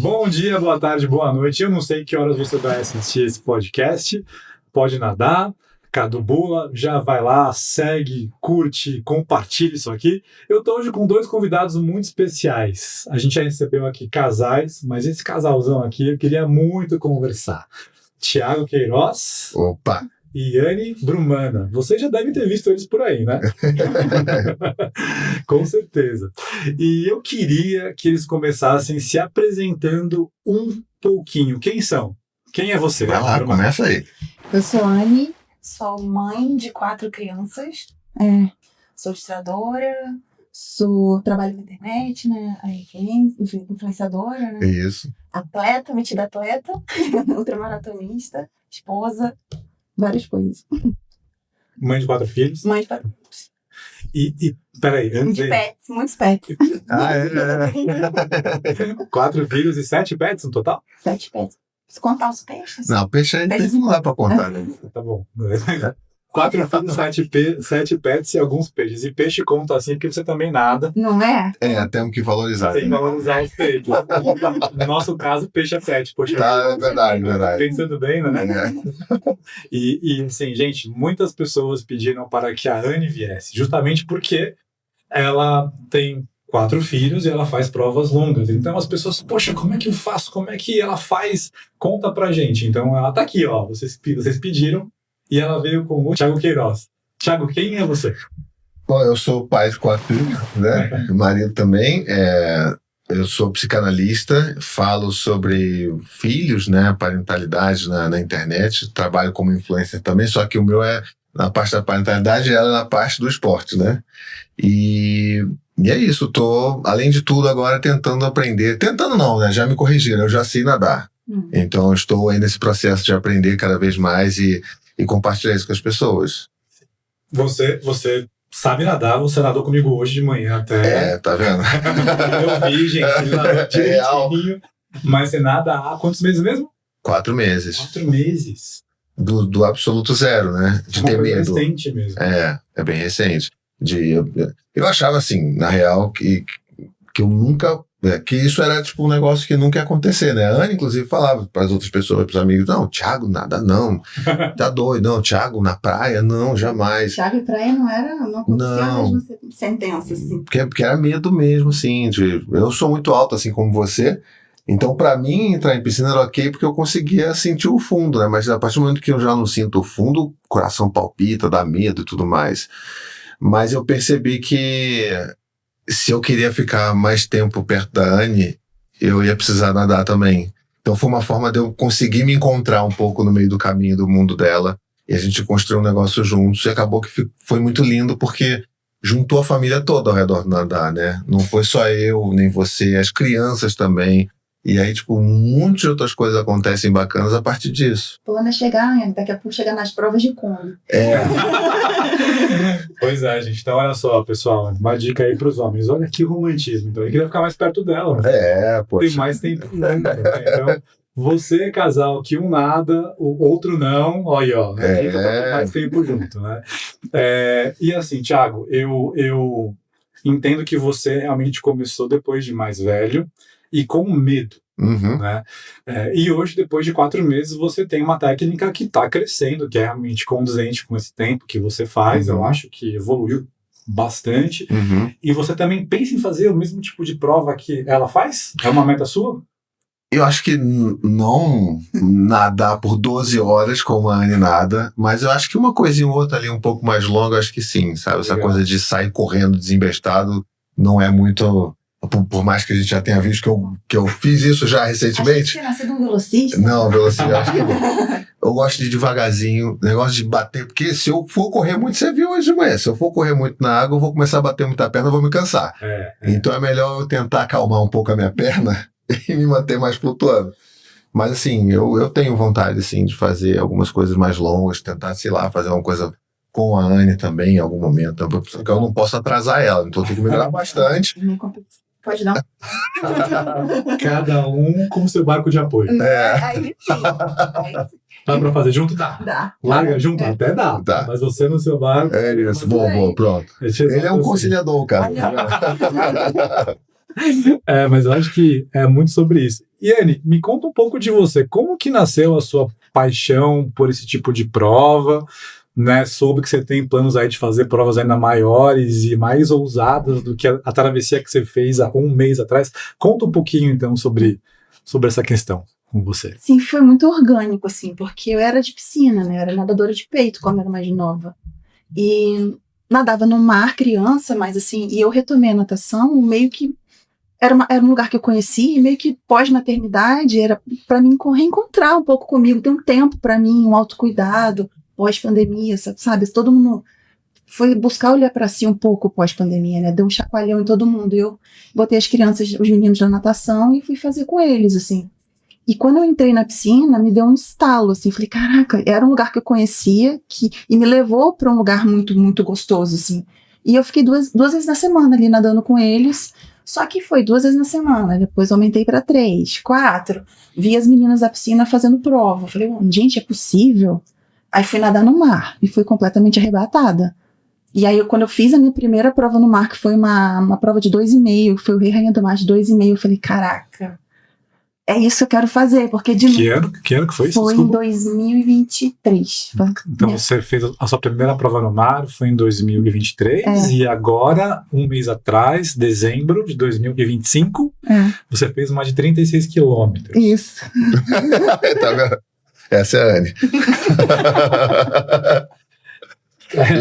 Bom dia, boa tarde, boa noite. Eu não sei que horas você vai assistir esse podcast. Pode nadar. Cadu Bula, já vai lá, segue, curte, compartilha isso aqui. Eu estou hoje com dois convidados muito especiais. A gente já recebeu aqui casais, mas esse casalzão aqui eu queria muito conversar. Thiago Queiroz. Opa! E Anne Brumana. Você já deve ter visto eles por aí, né? Com certeza. E eu queria que eles começassem se apresentando um pouquinho. Quem são? Quem é você? Vai lá, Brumana? começa aí. Eu sou a Anne, Sou mãe de 4 crianças, sou ilustradora, trabalho na internet, né? Influenciadora, né? Isso. Atleta, metida atleta, ultramaratonista, esposa, várias coisas. Mãe de 4 filhos. Mãe de E peraí, antes de pets, muitos pets. Ah, é. 4 filhos e 7 pets no total? 7 pets. Se contar os peixes. Não, peixe aí não dá pra contar, né? Tá bom. 4 filhos, 7 pets e alguns peixes. E peixe conta assim porque você também nada. Não é? É, temos que valorizar. Tem que valorizar os peixes. No nosso caso, peixe é pet. Poxa, Tá, é verdade. pensando bem, né? É. E assim, gente, muitas pessoas pediram para que a Anne viesse, justamente porque ela tem 4 filhos e ela faz provas longas. Então as pessoas, poxa, como é que eu faço? Como é que ela faz? Conta pra gente. Então ela tá aqui, ó. Vocês pediram e ela veio com o Thiago Queiroz. Thiago, quem é você? Bom, eu sou pai de 4 filhos, né? Marido também. Eu sou psicanalista, falo sobre filhos, né? Parentalidade na internet. Trabalho como influencer também, só que o meu é na parte da parentalidade e ela é na parte do esporte, né? E é isso, tô, além de tudo, agora tentando aprender. Tentando não, né? Já me corrigiram, eu já sei nadar. Então eu estou aí nesse processo de aprender cada vez mais e compartilhar isso com as pessoas. Você sabe nadar, você nadou comigo hoje de manhã até. Tá vendo? Eu vi, gente, ele nadou direitinho. Mas você nada há quantos meses mesmo? 4 meses. 4 meses. Do absoluto zero, né? De ter medo. Recente mesmo. É bem recente. Eu achava assim, na real, que eu nunca... que isso era tipo um negócio que nunca ia acontecer, né? A Anne, inclusive, falava para as outras pessoas, para os amigos, não, Thiago, nada não. Tá doido, não, Thiago, na praia, não, jamais. Thiago e praia não acontecia a mesma sentença, assim. Porque era medo mesmo, assim, eu sou muito alto, assim como você, então para mim entrar em piscina era ok, porque eu conseguia sentir o fundo, né? Mas a partir do momento que eu já não sinto o fundo, o coração palpita, dá medo e tudo mais. Mas eu percebi que se eu queria ficar mais tempo perto da Anne, eu ia precisar nadar também. Então foi uma forma de eu conseguir me encontrar um pouco no meio do caminho do mundo dela. E a gente construiu um negócio juntos. E acabou que foi muito lindo, porque juntou a família toda ao redor do nadar, né? Não foi só eu, nem você, as crianças também. E aí, tipo, um monte de outras coisas acontecem bacanas a partir disso. O plano é chegar, né? Daqui a pouco chegar nas provas de Kombi. Pois é, gente. Então, olha só, pessoal. Uma dica aí pros homens. Olha que romantismo. Então, eu queria ficar mais perto dela. Poxa. Tem mais tempo. Né? Então, você, casal, que um nada, o outro não. Olha, ó. Fica pra ter mais tempo junto, né? E assim, Thiago, eu entendo que você realmente começou depois de mais velho e com medo. Né? E hoje, depois de 4 meses, você tem uma técnica que está crescendo, que é realmente condizente com esse tempo que você faz. Eu acho que evoluiu bastante. E você também pensa em fazer o mesmo tipo de prova que ela faz? É uma meta sua? Eu acho que não nadar por 12 horas como a Anne nada, mas eu acho que uma coisinha ou outra ali um pouco mais longa, acho que sim, sabe? Essa coisa de sair correndo desembestado não é muito... Por mais que a gente já tenha visto que eu fiz isso já recentemente. Acho que você nasceu um velocista. Não, velocista, acho que não. Eu gosto de ir devagarzinho, negócio de bater, porque se eu for correr muito, você viu hoje de manhã, se eu for correr muito na água, eu vou começar a bater muita perna, eu vou me cansar. Então é melhor eu tentar acalmar um pouco a minha perna e me manter mais flutuando. Mas assim, eu tenho vontade assim, de fazer algumas coisas mais longas, tentar, sei lá, fazer uma coisa com a Anne também em algum momento, porque eu não posso atrasar ela, então eu tenho que melhorar bastante. Pode dar. Cada um com seu barco de apoio. Aí sim. Dá pra fazer junto? Dá. Larga junto? Até dá. Mas você no seu barco... Isso. Bom, pronto. Ele é um conciliador, cara. Mas eu acho que é muito sobre isso. Iane, me conta um pouco de você. Como que nasceu a sua paixão por esse tipo de prova? Né, soube que você tem planos aí de fazer provas ainda maiores e mais ousadas do que a travessia que você fez há um mês atrás. Conta um pouquinho, então, sobre essa questão com você. Sim, foi muito orgânico, assim, porque eu era de piscina, né? Eu era nadadora de peito quando eu era mais nova. E nadava no mar, criança, mas assim, e eu retomei a natação meio que era um lugar que eu conheci, e meio que pós-maternidade era para mim reencontrar um pouco comigo, ter um tempo para mim, um autocuidado, pós-pandemia, sabe? Todo mundo foi buscar olhar para si um pouco pós-pandemia, né? Deu um chacoalhão em todo mundo. Eu botei as crianças, os meninos na natação e fui fazer com eles, assim. E quando eu entrei na piscina, me deu um estalo, assim, falei, caraca, era um lugar que eu conhecia e me levou para um lugar muito, muito gostoso, assim. E eu fiquei duas vezes na semana ali nadando com eles, só que foi 2 vezes na semana, depois aumentei para 3, 4, vi as meninas da piscina fazendo prova, falei, gente, é possível? Aí fui nadar no mar e fui completamente arrebatada. E aí, quando eu fiz a minha primeira prova no mar, que foi uma prova de 2,5, foi o Rei Rainha do Mar de 2,5, eu falei, caraca, é isso que eu quero fazer, porque de Que ano que foi isso? Foi em 2023. Então você fez a sua primeira prova no mar, foi em 2023, e agora, um mês atrás, dezembro de 2025, você fez uma de 36 quilômetros. Isso. Tá vendo? Essa é a Anne.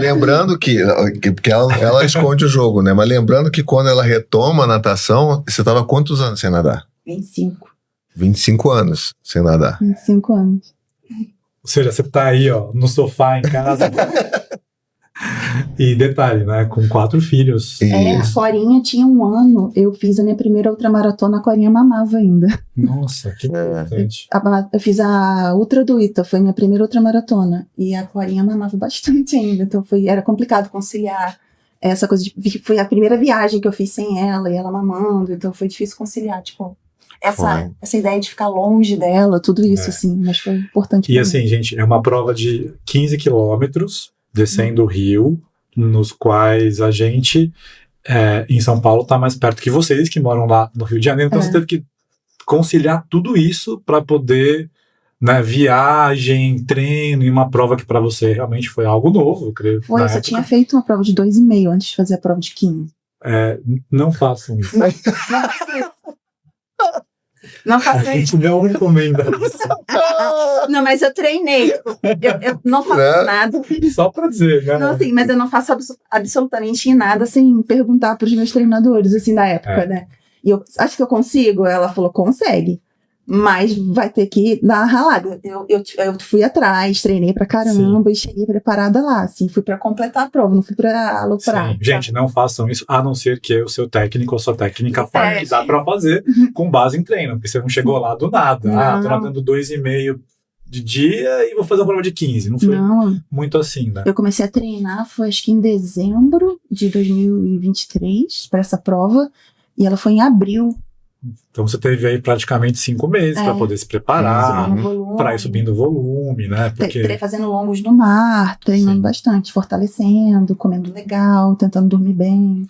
Lembrando porque ela esconde o jogo, né? Mas lembrando que quando ela retoma a natação, você estava quantos anos sem nadar? 25. 25 anos sem nadar. 25 anos. Ou seja, você tá aí, ó, no sofá em casa. E detalhe, né? Com 4 filhos. A Corinha tinha 1 ano. Eu fiz a minha primeira ultramaratona, a Corinha mamava ainda. Nossa, que importante. Eu fiz a Ultra do Ita, foi minha primeira ultramaratona. E a Corinha mamava bastante ainda. Então era complicado conciliar essa coisa. Foi a primeira viagem que eu fiz sem ela e ela mamando. Então foi difícil conciliar, tipo. Essa ideia de ficar longe dela, tudo isso, assim, mas foi importante. E assim, gente, é uma prova de 15 quilômetros, descendo o rio, nos quais a gente, em São Paulo, tá mais perto que vocês, que moram lá no Rio de Janeiro, então você teve que conciliar tudo isso para poder, né, viagem, treino, e uma prova que para você realmente foi algo novo, eu creio. Foi, eu só tinha feito uma prova de 2,5 antes de fazer a prova de 15. Não façam isso. Não faço isso. A gente não recomenda isso. Não, mas eu treinei. Eu não faço nada. Só pra dizer, né? Não, assim, mas eu não faço absolutamente nada sem perguntar pros meus treinadores, assim, da época, né? E eu acho que eu consigo. Ela falou, consegue. Mas vai ter que dar uma ralada. Eu fui atrás, treinei pra caramba. Sim. E cheguei preparada lá, assim. Fui pra completar a prova, não fui pra aloprar. Gente, não façam isso, a não ser que o seu técnico ou sua técnica fale que dá pra fazer com base em treino. Porque você não chegou lá do nada. Tô nadando 2,5 de dia e vou fazer uma prova de 15. Não foi muito assim, né? Eu comecei a treinar, foi acho que em dezembro de 2023, pra essa prova. E ela foi em abril. Então você teve aí praticamente 5 meses para poder se preparar, para ir subindo o volume, né? Porque fazendo longos no mar, treinando bastante, fortalecendo, comendo legal, tentando dormir bem.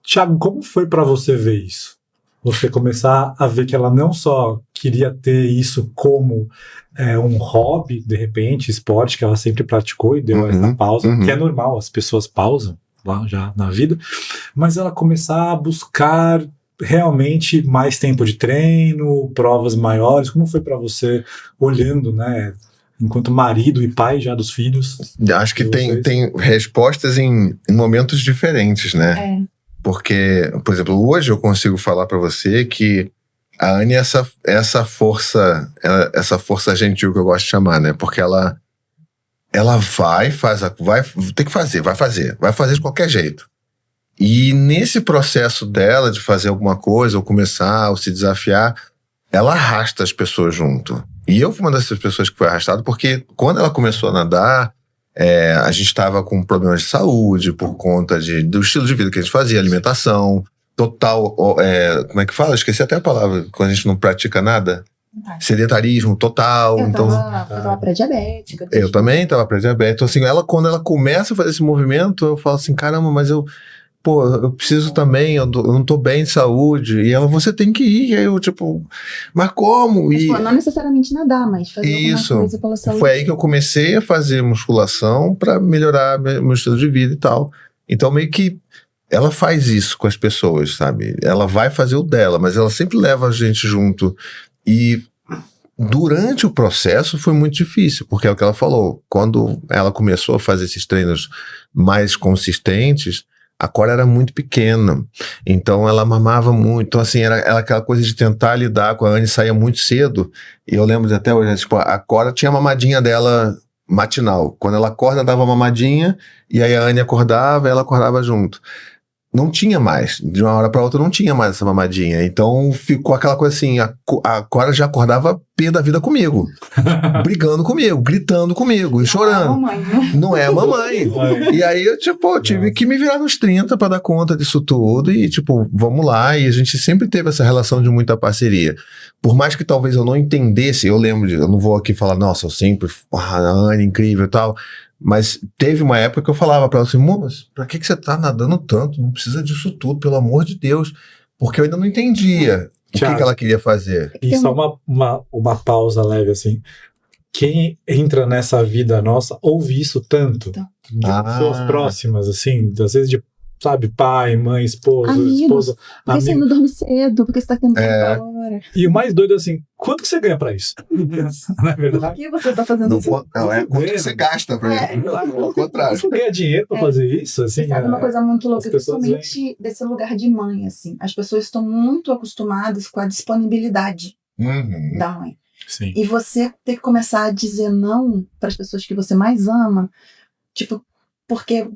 Thiago, como foi para você ver isso? Você começar a ver que ela não só queria ter isso como um hobby, de repente, esporte que ela sempre praticou e deu essa pausa, que é normal, as pessoas pausam lá já na vida, mas ela começar a buscar realmente mais tempo de treino, provas maiores. Como foi para você olhando, né, enquanto marido e pai já dos filhos? Acho que tem respostas em momentos diferentes, né? Porque, por exemplo, hoje eu consigo falar para você que a Anne é essa força gentil que eu gosto de chamar, né? Porque ela vai fazer de qualquer jeito. E nesse processo dela de fazer alguma coisa, ou começar, ou se desafiar, ela arrasta as pessoas junto. E eu fui uma dessas pessoas que foi arrastado, porque quando ela começou a nadar, a gente estava com problemas de saúde, por conta do estilo de vida que a gente fazia, alimentação, total, como é que fala? Esqueci até a palavra, quando a gente não pratica nada. Sedentarismo total. Eu tava pré-diabética. Eu também tava pré-diabética. Então, assim, quando ela começa a fazer esse movimento, eu falo assim, caramba, mas eu pô, eu preciso também, eu não tô bem de saúde. E ela, você tem que ir. E aí eu, tipo, mas como? Mas, pô, não necessariamente nadar, mas fazer Isso. alguma coisa pela saúde. Foi aí que eu comecei a fazer musculação para melhorar meu estilo de vida e tal. Então, meio que ela faz isso com as pessoas, sabe? Ela vai fazer o dela, mas ela sempre leva a gente junto. E durante o processo foi muito difícil, porque é o que ela falou. Quando ela começou a fazer esses treinos mais consistentes, a Cora era muito pequena, então ela mamava muito. Então, assim, era aquela coisa de tentar lidar com a Anne, saía muito cedo. E eu lembro de até hoje, tipo, a Cora tinha a mamadinha dela matinal. Quando ela acorda, dava mamadinha, e aí a Anne acordava e ela acordava junto. Não tinha mais, de uma hora para outra não tinha mais essa mamadinha, então ficou aquela coisa assim, a Cora já acordava pé da vida comigo, brigando comigo, gritando comigo e chorando. Não é a mamãe. E aí eu, tipo, tive que me virar nos 30 para dar conta disso tudo e, tipo, vamos lá. E a gente sempre teve essa relação de muita parceria. Por mais que talvez eu não entendesse, eu lembro, eu não vou aqui falar, nossa, eu sempre, a Anne incrível e tal. Mas teve uma época que eu falava pra ela assim, mas pra que você tá nadando tanto? Não precisa disso tudo, pelo amor de Deus. Porque eu ainda não entendia o que ela queria fazer. E só uma pausa leve, assim. Quem entra nessa vida nossa ouve isso tanto. De pessoas próximas, assim, às vezes de, sabe, pai, mãe, esposa, esposa. Porque você não dorme cedo, porque você tá tendo hora. E o mais doido, assim, quanto que você ganha pra isso? Não é verdade? Por que você tá fazendo isso? Não, é quanto que você gasta pra isso. Ao contrário. Você ganha dinheiro pra fazer isso, assim. Sabe uma coisa muito louca, principalmente desse lugar de mãe, assim. As pessoas estão muito acostumadas com a disponibilidade da mãe. Sim. E você ter que começar a dizer não para as pessoas que você mais ama, tipo, porque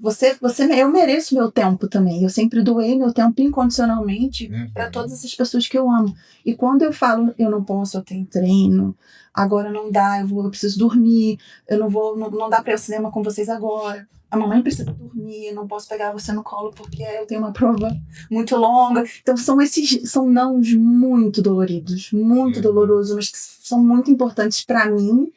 eu mereço meu tempo também. Eu sempre doei meu tempo incondicionalmente para todas essas pessoas que eu amo. E quando eu falo, eu não posso, eu tenho treino, agora não dá, eu preciso dormir, eu não dá para ir ao cinema com vocês agora. A mamãe precisa dormir, eu não posso pegar você no colo porque eu tenho uma prova muito longa. Então são nãos muito doloridos, muito dolorosos, mas que são muito importantes para mim.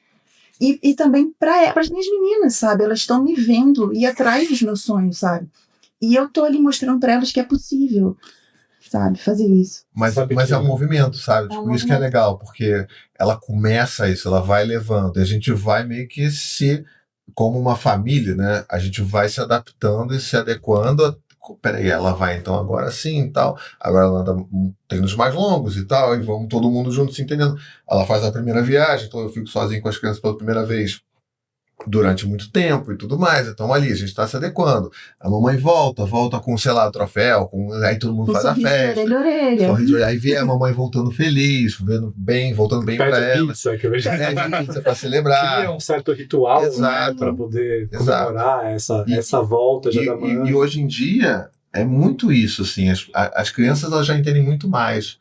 E também para as minhas meninas, sabe? Elas estão me vendo e atrás dos meus sonhos, sabe? E eu tô ali mostrando para elas que é possível, sabe? Fazer isso. Mas é um movimento, sabe? Tipo, isso que é legal, porque ela começa isso, ela vai levando. E a gente vai meio que como uma família, né? A gente vai se adaptando e se adequando. Peraí, ela vai então agora sim e tal, agora ela anda treinos mais longos e tal, e vamos todo mundo junto se entendendo. Ela faz a primeira viagem, então eu fico sozinho com as crianças pela primeira vez durante muito tempo e tudo mais, então ali a gente está se adequando. A mamãe volta com, sei lá, troféu, aí todo mundo faz a festa. Orelha. Aí vê a mamãe voltando feliz, voltando bem para ela. Pizza, que eu vejo. Pizza para celebrar. Cria um certo ritual, né, para poder comemorar essa volta já da mãe. E hoje em dia é muito isso, assim, as crianças elas já entendem muito mais.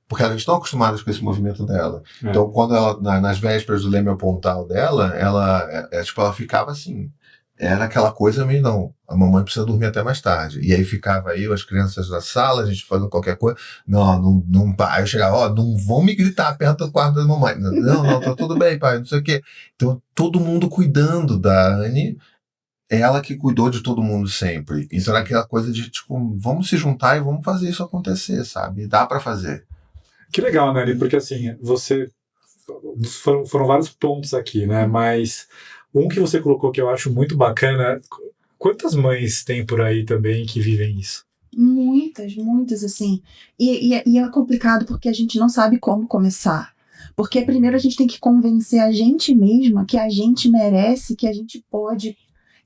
Porque elas estão acostumadas com esse movimento dela. Então, quando ela, nas vésperas do Leme Pontal dela, ela ficava assim. Era aquela coisa meio, não, a mamãe precisa dormir até mais tarde. E aí ficava eu, as crianças na sala, a gente fazendo qualquer coisa. Não, pai. Eu chegava, não vão me gritar perto do quarto da mamãe. Não, tá tudo bem, pai, não sei o quê. Então, todo mundo cuidando da Anne. Ela que cuidou de todo mundo sempre. Então, era aquela coisa de, tipo, vamos se juntar e vamos fazer isso acontecer, sabe? Dá pra fazer. Que legal, né, porque assim, foram vários pontos aqui, né, mas um que você colocou que eu acho muito bacana, quantas mães tem por aí também que vivem isso? Muitas, assim, e é complicado porque a gente não sabe como começar, porque primeiro a gente tem que convencer a gente mesma que a gente merece, que a gente pode.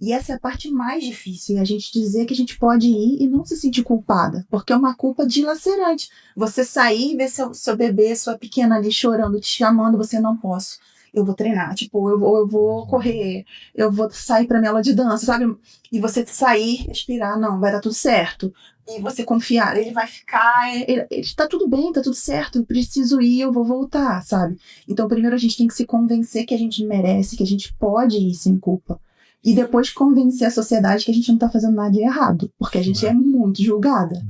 E essa é a parte mais difícil, é a gente dizer que a gente pode ir e não se sentir culpada, porque é uma culpa dilacerante. Você sair e ver seu bebê, sua pequena ali chorando, te chamando, você não posso. Eu vou treinar, tipo, eu vou correr, eu vou sair pra minha aula de dança, sabe? E você sair, respirar, não, vai dar tudo certo. E você confiar, ele vai ficar, tá tudo bem, tá tudo certo, eu preciso ir, eu vou voltar, sabe? Então primeiro a gente tem que se convencer que a gente merece, que a gente pode ir sem culpa. E depois convencer a sociedade que a gente não tá fazendo nada de errado. Porque a gente é muito julgada.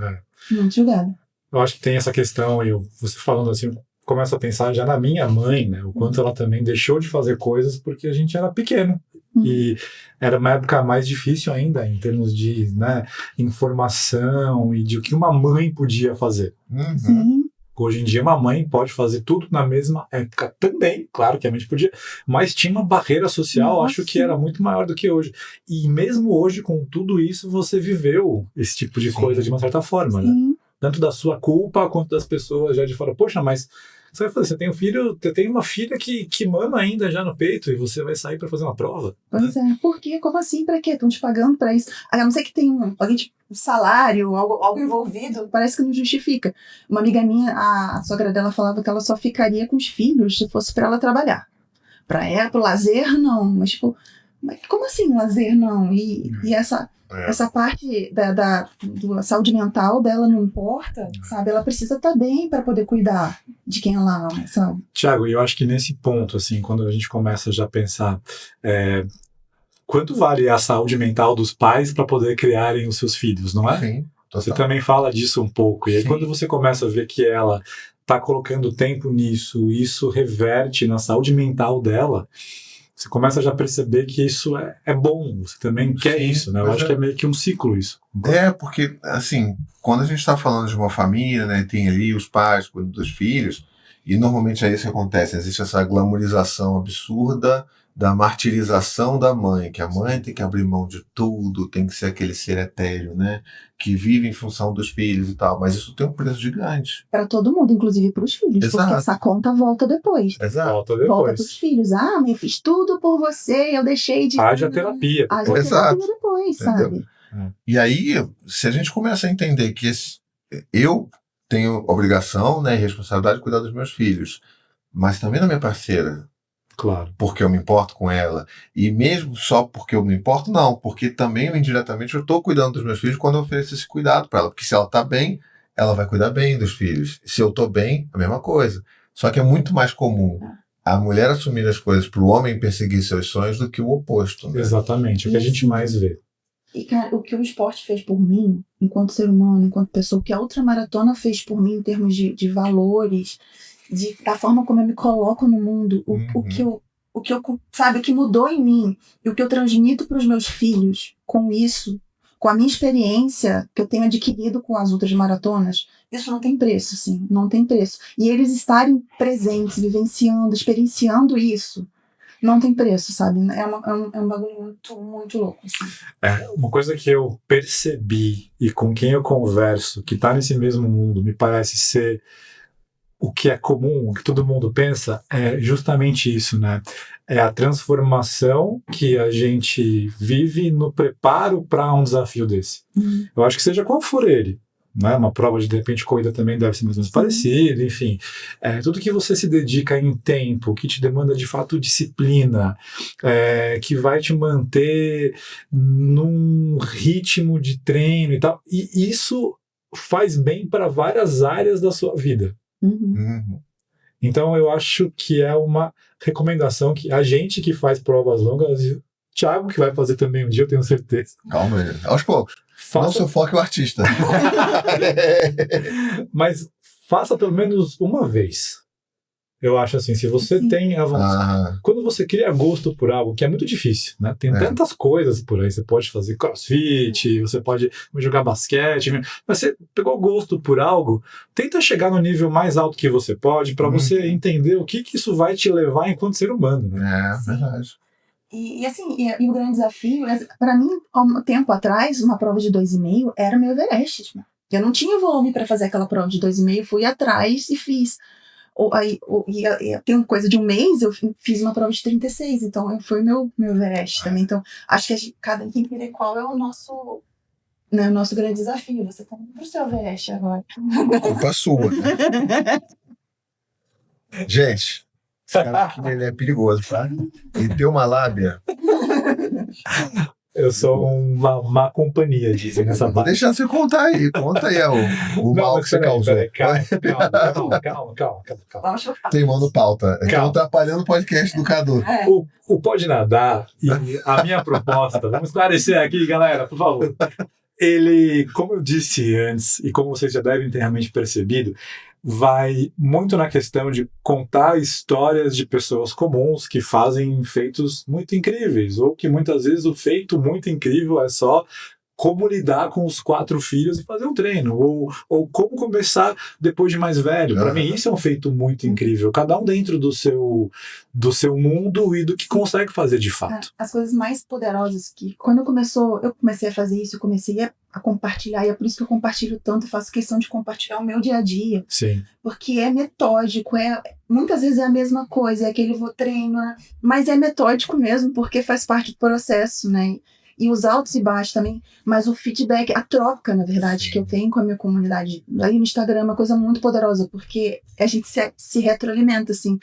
Muito julgada. Eu acho que tem essa questão, e você falando assim, começo a pensar já na minha mãe, né? O quanto ela também deixou de fazer coisas porque a gente era pequeno. E era uma época mais difícil ainda, em termos de, né, informação e de o que uma mãe podia fazer. Sim. Hoje em dia, uma mãe pode fazer tudo na mesma época também, claro que a mãe podia, mas tinha uma barreira social, Nossa. acho que era muito maior do que hoje. E mesmo hoje, com tudo isso, você viveu esse tipo de Sim. coisa de uma certa forma, né? Sim. Tanto da sua culpa, quanto das pessoas já de fora. Poxa, mas você vai fazer, você tem um filho, você tem uma filha que mama ainda já no peito e você vai sair para fazer uma prova. Pois é. Por quê? Como assim? Pra quê? Estão te pagando pra isso? A não ser que tenha alguém tipo salário, algo envolvido, parece que não justifica. Uma amiga minha, a sogra dela falava que ela só ficaria com os filhos se fosse pra ela trabalhar. Pra ela, pro lazer, não. Mas tipo, mas como assim lazer não? E essa parte da saúde mental dela não importa, sabe? Ela precisa estar bem para poder cuidar de quem ela ama, sabe? Tiago, eu acho que nesse ponto, assim, quando a gente começa já a pensar quanto vale a saúde mental dos pais para poder criarem os seus filhos, não é? Sim, total. Você também fala disso um pouco. E aí, Sim. quando você começa a ver que ela está colocando tempo nisso, isso reverte na saúde mental dela, você começa já a perceber que isso é bom. Você também quer Sim, isso, né? Eu mas acho que é meio que um ciclo isso. Porque, assim, quando a gente está falando de uma família, né, tem ali os pais cuidando dos filhos, e normalmente é isso que acontece, existe essa glamorização absurda da martirização da mãe, que a mãe tem que abrir mão de tudo, tem que ser aquele ser etéreo, né, que vive em função dos filhos e tal, mas isso tem um preço gigante. Para todo mundo, inclusive para os filhos, Exato. porque essa conta volta depois. Exato. Volta Volta para depois. os filhos. Ah, mãe, fiz tudo por você, eu deixei de... Haja terapia. Haja Exato. terapia depois, Entendeu? sabe? E aí, se a gente começa a entender que eu tenho obrigação, né, e responsabilidade de cuidar dos meus filhos, mas também da minha parceira, Claro. porque eu me importo com ela, e mesmo só porque eu me importo, não, porque também eu, indiretamente eu estou cuidando dos meus filhos quando eu ofereço esse cuidado para ela, porque se ela está bem, ela vai cuidar bem dos filhos. Se eu estou bem, a mesma coisa. Só que é muito mais comum a mulher assumir as coisas para o homem perseguir seus sonhos do que o oposto. Né? Exatamente. O que a gente mais vê. E, cara, o que o esporte fez por mim, enquanto ser humano, enquanto pessoa, o que a ultramaratona fez por mim em termos de valores, da forma como eu me coloco no mundo, o que eu, sabe, o que mudou em mim e o que eu transmito para os meus filhos com isso, com a minha experiência que eu tenho adquirido com as outras maratonas, isso não tem preço, assim, não tem preço. E eles estarem presentes, vivenciando, experienciando isso, não tem preço, sabe? É um bagulho muito, muito louco. Assim. Uma coisa que eu percebi e com quem eu converso, que está nesse mesmo mundo, me parece ser o que é comum, o que todo mundo pensa, é justamente isso, né? É a transformação que a gente vive no preparo para um desafio desse. Eu acho que seja qual for ele. Né? Uma prova de repente, corrida também deve ser mais ou menos parecida, enfim. Tudo que você se dedica em tempo, que te demanda de fato disciplina, que vai te manter num ritmo de treino e tal, e isso faz bem para várias áreas da sua vida. Então eu acho que é uma recomendação que a gente que faz provas longas, o Thiago que vai fazer também um dia, eu tenho certeza. Calma, aos poucos. Não sufoque o artista. Mas faça pelo menos uma vez. Eu acho assim, se você tem a vontade... Quando você cria gosto por algo, que é muito difícil, né? Tem tantas coisas por aí. Você pode fazer crossfit, você pode jogar basquete, mas você pegou gosto por algo, tenta chegar no nível mais alto que você pode para você entender o que isso vai te levar enquanto ser humano, né? Verdade. E assim, e o grande desafio, para mim, há um tempo atrás, uma prova de 2,5 era meu Everest. Tipo. Eu não tinha volume para fazer aquela prova de 2,5, fui atrás e fiz. Tem uma coisa de um mês, eu fiz uma prova de 36, então foi meu Everest também. Então, acho que cada quem entender qual é o nosso grande desafio. Você tá indo pro seu Everest agora. Culpa sua, né? Gente, esse cara aqui, ele é perigoso, tá? Ele tem uma lábia. Eu sou uma má companhia, dizem nessa parte. Vou deixar você contar aí. Conta aí o mal que você causou. Calma. Teimando pauta. É que eu tô atrapalhando o podcast do Cadu. O Pode Nadar, e a minha proposta, vamos esclarecer aqui, galera, por favor. Ele, como eu disse antes, e como vocês já devem ter realmente percebido, vai muito na questão de contar histórias de pessoas comuns que fazem feitos muito incríveis, ou que muitas vezes o feito muito incrível é só como lidar com os 4 filhos e fazer um treino, ou como começar depois de mais velho. Para mim, isso é um feito muito incrível. Cada um dentro do seu mundo e do que consegue fazer de fato. As coisas mais poderosas que, quando eu comecei a fazer isso, eu comecei a compartilhar, e é por isso que eu compartilho tanto, eu faço questão de compartilhar o meu dia a dia. Sim. Porque é metódico, muitas vezes é a mesma coisa, é aquele treino, né? Mas é metódico mesmo, porque faz parte do processo, né? E os altos e baixos também, mas o feedback, a troca, na verdade, que eu tenho com a minha comunidade ali no Instagram é uma coisa muito poderosa, porque a gente se retroalimenta, assim.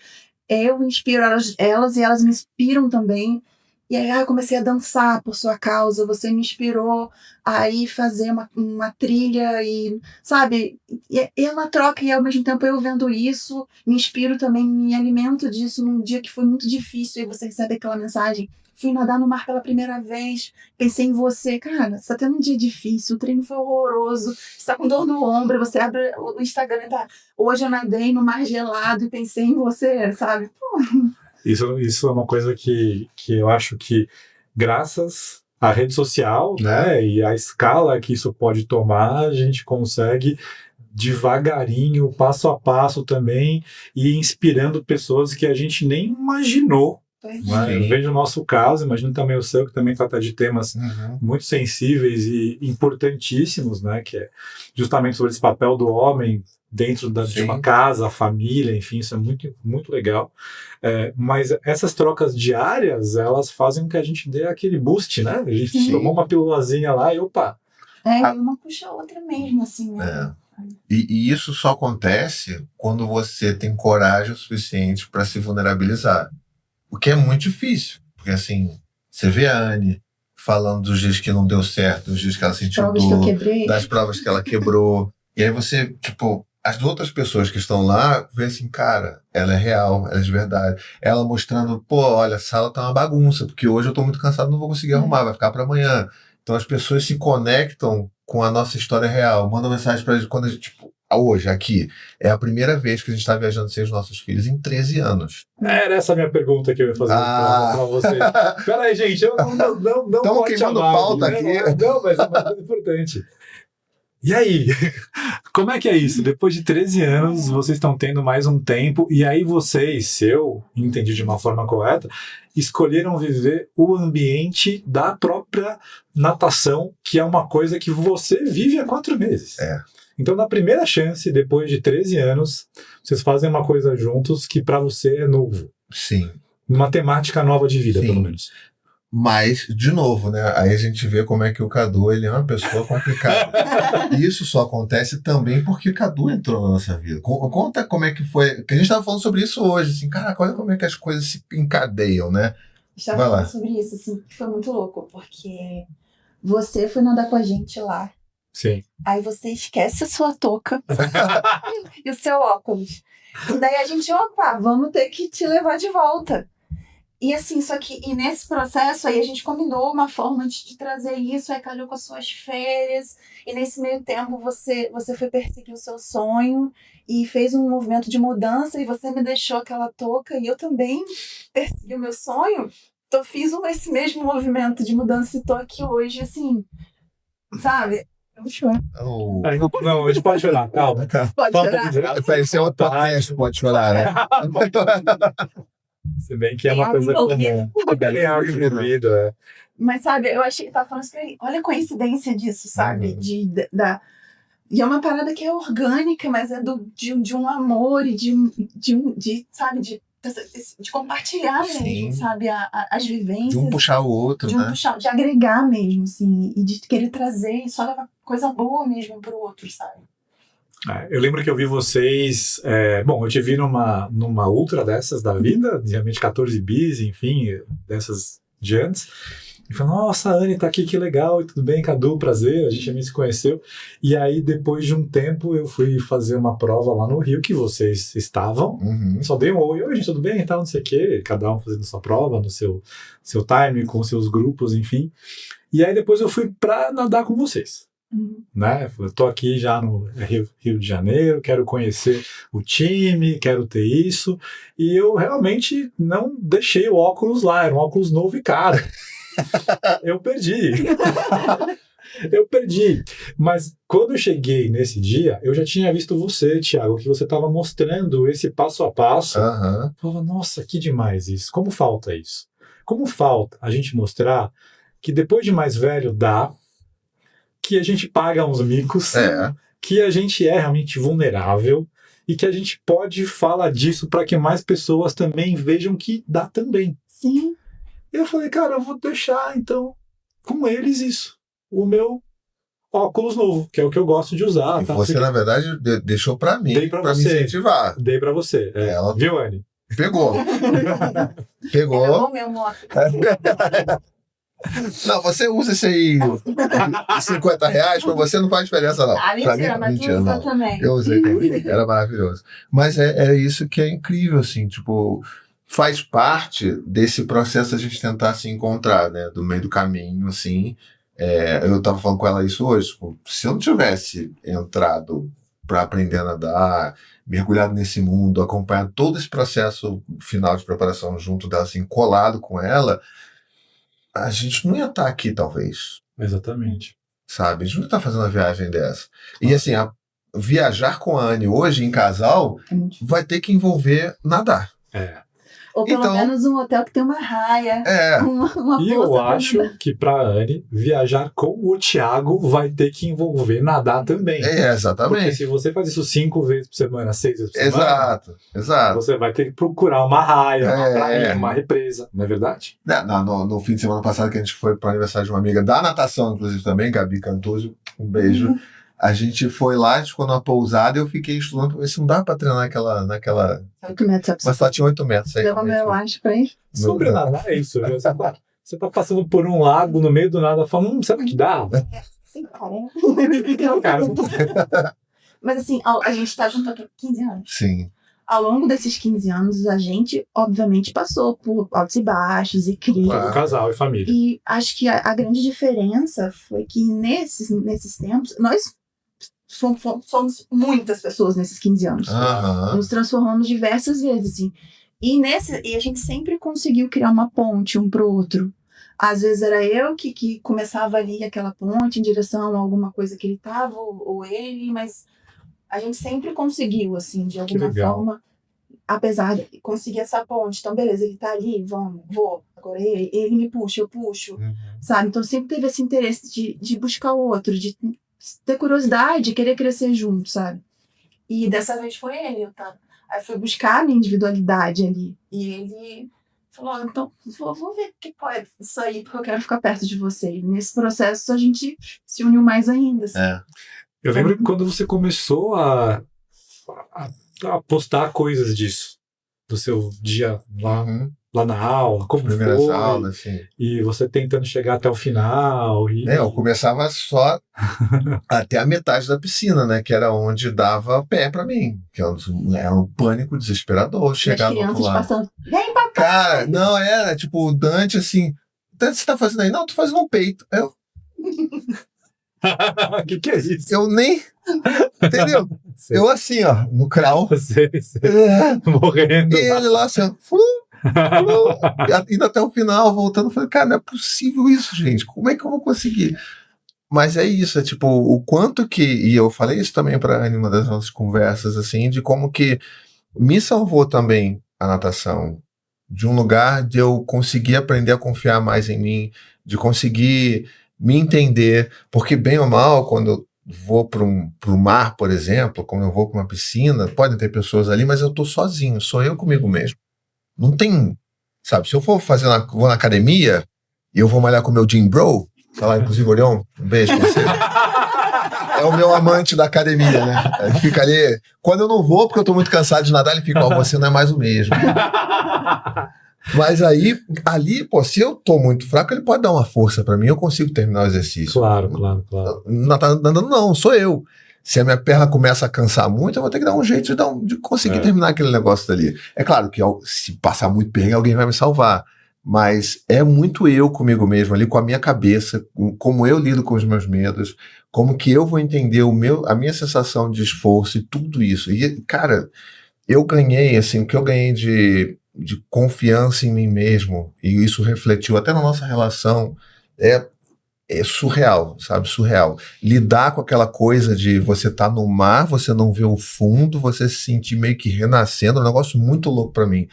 Eu inspiro elas e elas me inspiram também. E aí eu comecei a dançar por sua causa, você me inspirou a ir fazer uma trilha e, sabe, e ela troca e ao mesmo tempo eu vendo isso, me inspiro também, me alimento disso num dia que foi muito difícil e você recebe aquela mensagem. Fui nadar no mar pela primeira vez, pensei em você. Cara, você tá tendo um dia difícil, o treino foi horroroso, você tá com dor no ombro, você abre o Instagram e tá, hoje eu nadei no mar gelado e pensei em você, sabe? Pô. Isso é uma coisa que eu acho que, graças à rede social, né, e à escala que isso pode tomar, a gente consegue devagarinho, passo a passo também, ir inspirando pessoas que a gente nem imaginou. Né? Eu vejo o nosso caso, imagino também o seu, que também trata de temas muito sensíveis e importantíssimos, né? Que é justamente sobre esse papel do homem dentro de uma casa, a família, enfim, isso é muito, muito legal. Mas essas trocas diárias, elas fazem com que a gente dê aquele boost, né? A gente tomou uma pílulazinha lá e opa! Uma puxa a outra mesmo, assim, né? E isso só acontece quando você tem coragem o suficiente para se vulnerabilizar. O que é muito difícil, porque assim, você vê a Anne falando dos dias que não deu certo, dos dias que ela sentiu dor, das provas que ela quebrou, e aí você, tipo, as outras pessoas que estão lá, vê assim, cara, ela é real, ela é de verdade. Ela mostrando, pô, olha, a sala tá uma bagunça, porque hoje eu tô muito cansado, não vou conseguir arrumar, vai ficar para amanhã. Então as pessoas se conectam com a nossa história real, mandam mensagem pra gente quando a gente, tipo, hoje, aqui, é a primeira vez que a gente está viajando sem os nossos filhos em 13 anos. Era essa a minha pergunta que eu ia fazer pra vocês. Peraí, gente, eu não estamos queimando pauta aqui. Não, mas é uma coisa importante. E aí? Como é que é isso? Depois de 13 anos, vocês estão tendo mais um tempo, e aí vocês, se eu entendi de uma forma correta, escolheram viver o ambiente da própria natação, que é uma coisa que você vive há 4 meses. Então, na primeira chance, depois de 13 anos, vocês fazem uma coisa juntos que para você é novo. Sim. Uma temática nova de vida, pelo menos. Mas, de novo, né? Aí a gente vê como é que o Cadu, ele é uma pessoa complicada. E isso só acontece também porque o Cadu entrou na nossa vida. Conta como é que foi. Porque a gente estava falando sobre isso hoje, assim, cara, olha como é que as coisas se encadeiam, né? Estava falando sobre isso, assim, que foi muito louco, porque você foi nadar com a gente lá. Sim. Aí você esquece a sua touca e o seu óculos. E daí a gente, opa, vamos ter que te levar de volta. E assim, só que e nesse processo aí a gente combinou uma forma de trazer isso, aí calhou com as suas férias, e nesse meio tempo você foi perseguir o seu sonho e fez um movimento de mudança e você me deixou aquela touca e eu também persegui o meu sonho, então fiz esse mesmo movimento de mudança e tô aqui hoje, assim, sabe? Vamos chorar. Não, a gente pode chorar, calma. Pode chorar. Esse é outro podcast, pode chorar, né? Se bem que é uma coisa comum. Mas sabe, eu achei que tava falando assim, olha a coincidência disso, sabe? E é uma parada que é orgânica, mas é de um amor e sabe, de compartilhar mesmo, sabe? As vivências. De um puxar o outro, né? De agregar mesmo, assim, e de querer trazer e só levar coisa boa mesmo pro outro, sabe? Eu lembro que eu vi vocês... bom, eu te vi numa ultra dessas da vida, realmente 14 bis, enfim, dessas de antes. E falei, nossa, a Anne tá aqui, que legal, e tudo bem, Cadu, prazer, a gente também se conheceu. E aí, depois de um tempo, eu fui fazer uma prova lá no Rio, que vocês estavam. Só dei um oi, gente, tudo bem e tal, não sei o quê. Cada um fazendo sua prova, no seu time, com seus grupos, enfim. E aí, depois eu fui pra nadar com vocês. Né? Eu falei, tô aqui já no Rio de Janeiro, quero conhecer o time, quero ter isso. E eu realmente não deixei o óculos lá, era um óculos novo e caro. Eu perdi. Eu perdi. Mas quando eu cheguei nesse dia, eu já tinha visto você, Thiago, que você estava mostrando esse passo a passo. Eu falava, nossa, que demais isso. Como falta isso? Como falta a gente mostrar que depois de mais velho dá, que a gente paga uns micos, que a gente é realmente vulnerável e que a gente pode falar disso para que mais pessoas também vejam que dá também. Sim. E eu falei, cara, eu vou deixar então com eles isso. O meu óculos novo, que é o que eu gosto de usar. E tá? você, na verdade, deixou pra mim, Dei pra me você. incentivar. Dei pra você. Ela viu, Anny? pegou. Pegou. Pegou meu moto. Não, você usa esse aí R$50, pra você não faz diferença, não. Ah, Pra mentira, mas tu mentira, usa não. também. Eu usei também. Era maravilhoso. Mas é isso que é incrível, assim, tipo, faz parte desse processo a gente tentar se encontrar, né? Do meio do caminho, assim. Eu tava falando com ela isso hoje, tipo, se eu não tivesse entrado para aprender a nadar, mergulhado nesse mundo, acompanhado todo esse processo final de preparação junto dela, assim, colado com ela, a gente não ia estar aqui, talvez. Exatamente. Sabe? A gente não ia estar fazendo uma viagem dessa. E assim, viajar com a Anny hoje em casal vai ter que envolver nadar. Ou pelo menos um hotel que tem uma raia. Uma e eu acho que pra Anny, viajar com o Thiago vai ter que envolver nadar também. Exatamente. Porque se você faz isso 5 vezes por semana, 6 vezes por semana, exato. você vai ter que procurar uma raia, uma praia, uma represa. Não é verdade? No fim de semana passado, que a gente foi para o aniversário de uma amiga da natação, inclusive também, Gabi Cantoso, um beijo. A gente foi lá, a gente ficou numa pousada e eu fiquei estudando pra ver se não dá pra treinar naquela... 8 metros. Mas só tinha 8 metros. Aí, como eu acho pra ir. Sobre nadar é isso. Viu? Você tá passando por um lago no meio do nada, falando, será que dá? Sim, cara. Cara. Mas assim, a gente tá junto há 15 anos. Sim. Ao longo desses 15 anos, a gente, obviamente, passou por altos e baixos e crises. Claro. Casal e família. E acho que a grande diferença foi que nesses tempos, nós somos muitas pessoas nesses 15 anos. Nos transformamos diversas vezes, assim. E a gente sempre conseguiu criar uma ponte um pro outro. Às vezes era eu que começava ali aquela ponte em direção a alguma coisa que ele tava, ou ele, mas a gente sempre conseguiu, assim, de alguma forma, apesar de conseguir essa ponte. Então, beleza, ele tá ali, vou. Agora ele me puxa, eu puxo, sabe? Então sempre teve esse interesse de buscar o outro, de ter curiosidade, querer crescer junto, sabe? E dessa vez foi ele, Aí fui buscar a minha individualidade ali. E ele falou, então, vou ver o que pode sair, porque eu quero ficar perto de você. E nesse processo a gente se uniu mais ainda. Assim. Eu lembro que quando você começou a postar coisas disso, do seu dia lá na aula, como primeiras foi, aulas, assim. E você tentando chegar até o final. Eu começava só até a metade da piscina, né? Que era onde dava pé pra mim. Que era um pânico desesperador chegar do outro lado. Passando, vem pra cá! Cara, não, era tipo, o Dante assim, Dante, você tá fazendo aí? Não, tô fazendo um peito. Que é isso? Eu nem... Entendeu? Sei. Eu assim, ó, no crawl. Sei. Morrendo. E ele lá assim, ó, indo até o final, voltando, falei, cara, não é possível isso, gente, como é que eu vou conseguir? Mas é isso, é tipo, o quanto que, e eu falei isso também pra Anny, uma das nossas conversas, assim, de como que me salvou também a natação, de um lugar de eu conseguir aprender a confiar mais em mim, de conseguir me entender, porque bem ou mal, quando eu vou pro mar, por exemplo, quando eu vou pra uma piscina, podem ter pessoas ali, mas eu tô sozinho, sou eu comigo mesmo. Não tem, sabe, se eu for vou na academia e eu vou malhar com o meu Jim Bro, tá lá, inclusive, Orion, um beijo pra você. É o meu amante da academia, né? Ele fica ali, quando eu não vou, porque eu tô muito cansado de nadar, ele fica, você não é mais o mesmo. Mas aí, ali, se eu tô muito fraco, ele pode dar uma força pra mim, eu consigo terminar o exercício. Claro. Não tá andando, não, sou eu. Se a minha perna começa a cansar muito, eu vou ter que dar um jeito de conseguir terminar aquele negócio dali. É claro que se passar muito perrengue, alguém vai me salvar. Mas é muito eu comigo mesmo ali, com a minha cabeça, como eu lido com os meus medos, Como que eu vou entender a minha sensação de esforço e tudo isso. E, cara, eu ganhei, assim, o que eu ganhei de confiança em mim mesmo, e isso refletiu até na nossa relação, é surreal, sabe? Surreal. Lidar com aquela coisa de você estar no mar, você não vê o fundo, você se sentir meio que renascendo, é um negócio muito louco pra mim.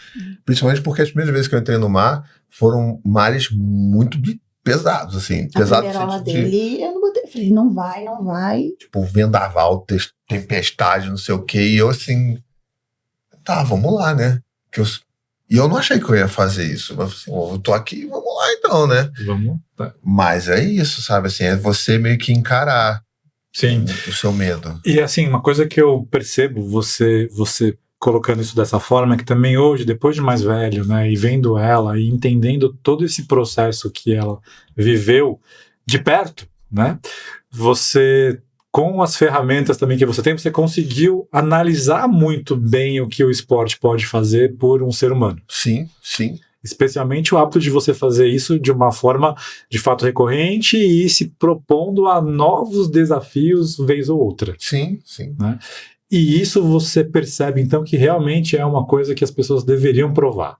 Principalmente porque as primeiras vezes que eu entrei no mar foram mares muito pesados, assim. A Pesados primeira aula dele, eu não botei. Eu falei, não vai. Tipo, vendaval, tempestade, não sei o quê. E eu, assim, tá, vamos lá, né? E eu não achei que eu ia fazer isso. Mas assim, eu tô aqui, vamos lá então, né? Vamos. Tá. Mas é isso, sabe? Assim, é você meio que encarar Sim. o seu medo. E assim, uma coisa que eu percebo você colocando isso dessa forma é que também hoje, depois de mais velho, né, e vendo ela e entendendo todo esse processo que ela viveu de perto, né, você, com as ferramentas também que você tem, você conseguiu analisar muito bem o que o esporte pode fazer por um ser humano. Sim, sim. Especialmente o hábito de você fazer isso de uma forma de fato recorrente e se propondo a novos desafios vez ou outra. Sim, sim. Né? E isso você percebe, então, que realmente é uma coisa que as pessoas deveriam provar.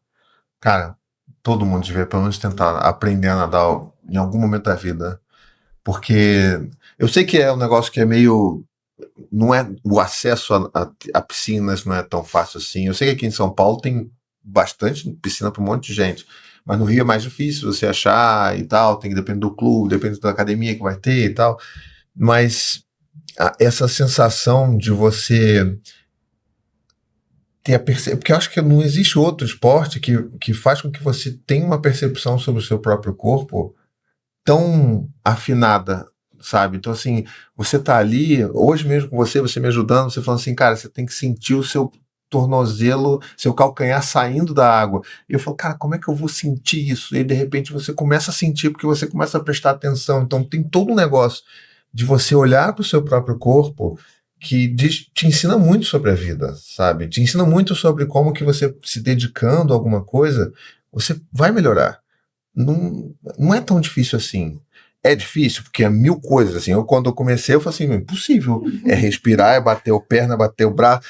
Cara, todo mundo devia pelo menos tentar aprender a nadar em algum momento da vida. Porque eu sei que é um negócio que é meio... Não é, o acesso a piscinas não é tão fácil assim. Eu sei que aqui em São Paulo tem bastante piscina para um monte de gente, mas no Rio é mais difícil você achar e tal, tem que depender do clube, depende da academia que vai ter e tal, mas essa sensação de você ter a percepção, porque eu acho que não existe outro esporte que faz com que você tenha uma percepção sobre o seu próprio corpo tão afinada, sabe? Então assim, você tá ali, hoje mesmo com você me ajudando, você falando assim, cara, você tem que sentir o seu tornozelo, seu calcanhar saindo da água. E eu falo, cara, como é que eu vou sentir isso? E de repente você começa a sentir, porque você começa a prestar atenção. Então tem todo um negócio de você olhar para o seu próprio corpo que te ensina muito sobre a vida, sabe? Te ensina muito sobre como que você, se dedicando a alguma coisa, você vai melhorar. Não é tão difícil assim. É difícil, porque é mil coisas, assim. Quando eu comecei, eu falei assim, impossível. É respirar, é bater o perna, bater o braço.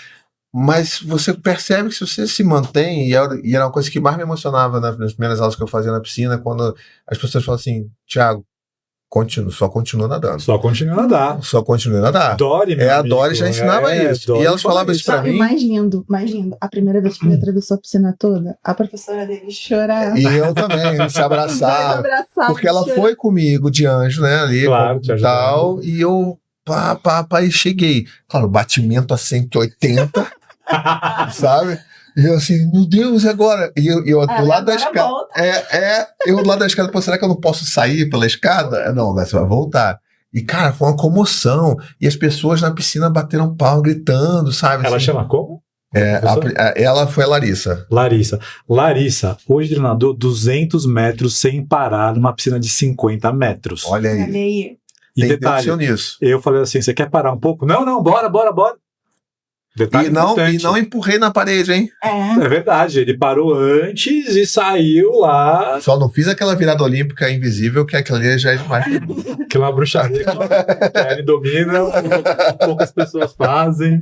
Mas você percebe que se você se mantém, e era uma coisa que mais me emocionava nas primeiras aulas que eu fazia na piscina, quando as pessoas falam assim, Thiago, só continua nadando. Só continua a nadar. Só continua a nadar. Dory, meu a amigo, Dory já ensinava isso. Dory E elas falavam isso pra mim. Mais lindo. A primeira vez que ele atravessou a piscina toda, a professora dele chorava. E eu também, se abraçava. Porque ela foi comigo de anjo, né, ali, claro, e tal, e eu, e cheguei. Claro, batimento a 180, sabe? E eu assim, meu Deus, e agora? E eu do lado da escada. Eu do lado da escada, pô, será que eu não posso sair pela escada? Não, você vai voltar. E, cara, foi uma comoção. E as pessoas na piscina bateram pau, gritando, sabe? Ela assim, chama como? Ela foi a Larissa. Larissa, hoje ele nadou 200 metros sem parar numa piscina de 50 metros. Olha aí. E tem detalhe, nisso. Eu falei assim, você quer parar um pouco? Não, bora. Detalhe e não empurrei na parede, hein? É verdade, ele parou antes e saiu lá. Só não fiz aquela virada olímpica invisível, que aquela ali já é demais. Aquela bruxaria que ele domina, poucas pessoas fazem.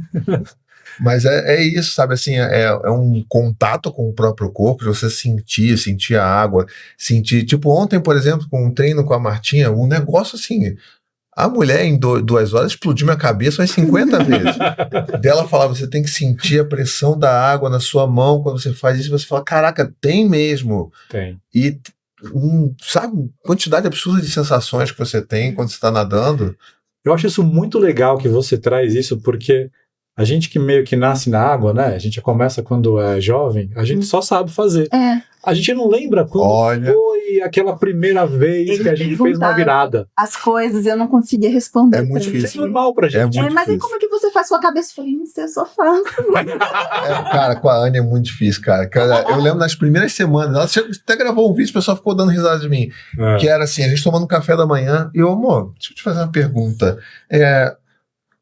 Mas é isso, sabe, assim, é um contato com o próprio corpo, de você sentir a água, tipo ontem, por exemplo, com um treino com a Martinha, um negócio assim, a mulher em 2 horas explodiu minha cabeça umas 50 vezes. Dela falava, você tem que sentir a pressão da água na sua mão, quando você faz isso, você fala, caraca, tem mesmo. Tem. E, sabe, quantidade absurda de sensações que você tem quando você está nadando. Eu acho isso muito legal que você traz isso, porque a gente que meio que nasce na água, né? A gente começa quando é jovem, a gente só sabe fazer. A gente não lembra quando foi aquela primeira vez que a gente fez uma virada. As coisas eu não conseguia responder. É muito difícil. Isso é normal pra gente. Mas e como é que você faz sua cabeça? Eu falei, não sei, eu só faço. Cara, com a Anne é muito difícil, cara. Eu lembro nas primeiras semanas, ela até gravou um vídeo, o pessoal ficou dando risada de mim. Que era assim, a gente tomando um café da manhã, e eu, amor, deixa eu te fazer uma pergunta.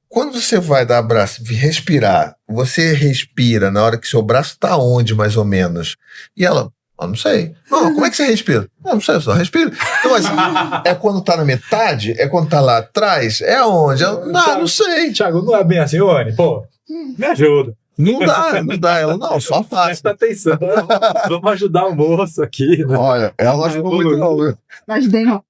Quando você vai dar abraço, respirar, você respira na hora que seu braço tá onde, mais ou menos? E ela, Eu não sei. Não, como é que você respira? Eu não sei, eu só respiro. Então, assim, é quando tá na metade? É quando tá lá atrás? É onde? Não sei. Thiago, não é bem assim, ô Anny, pô, me ajuda. Não dá. Ela, não, só faz. Presta atenção, vamos ajudar o moço aqui, né? Olha, ela não ajudou muito não, viu? Não ajudei, não.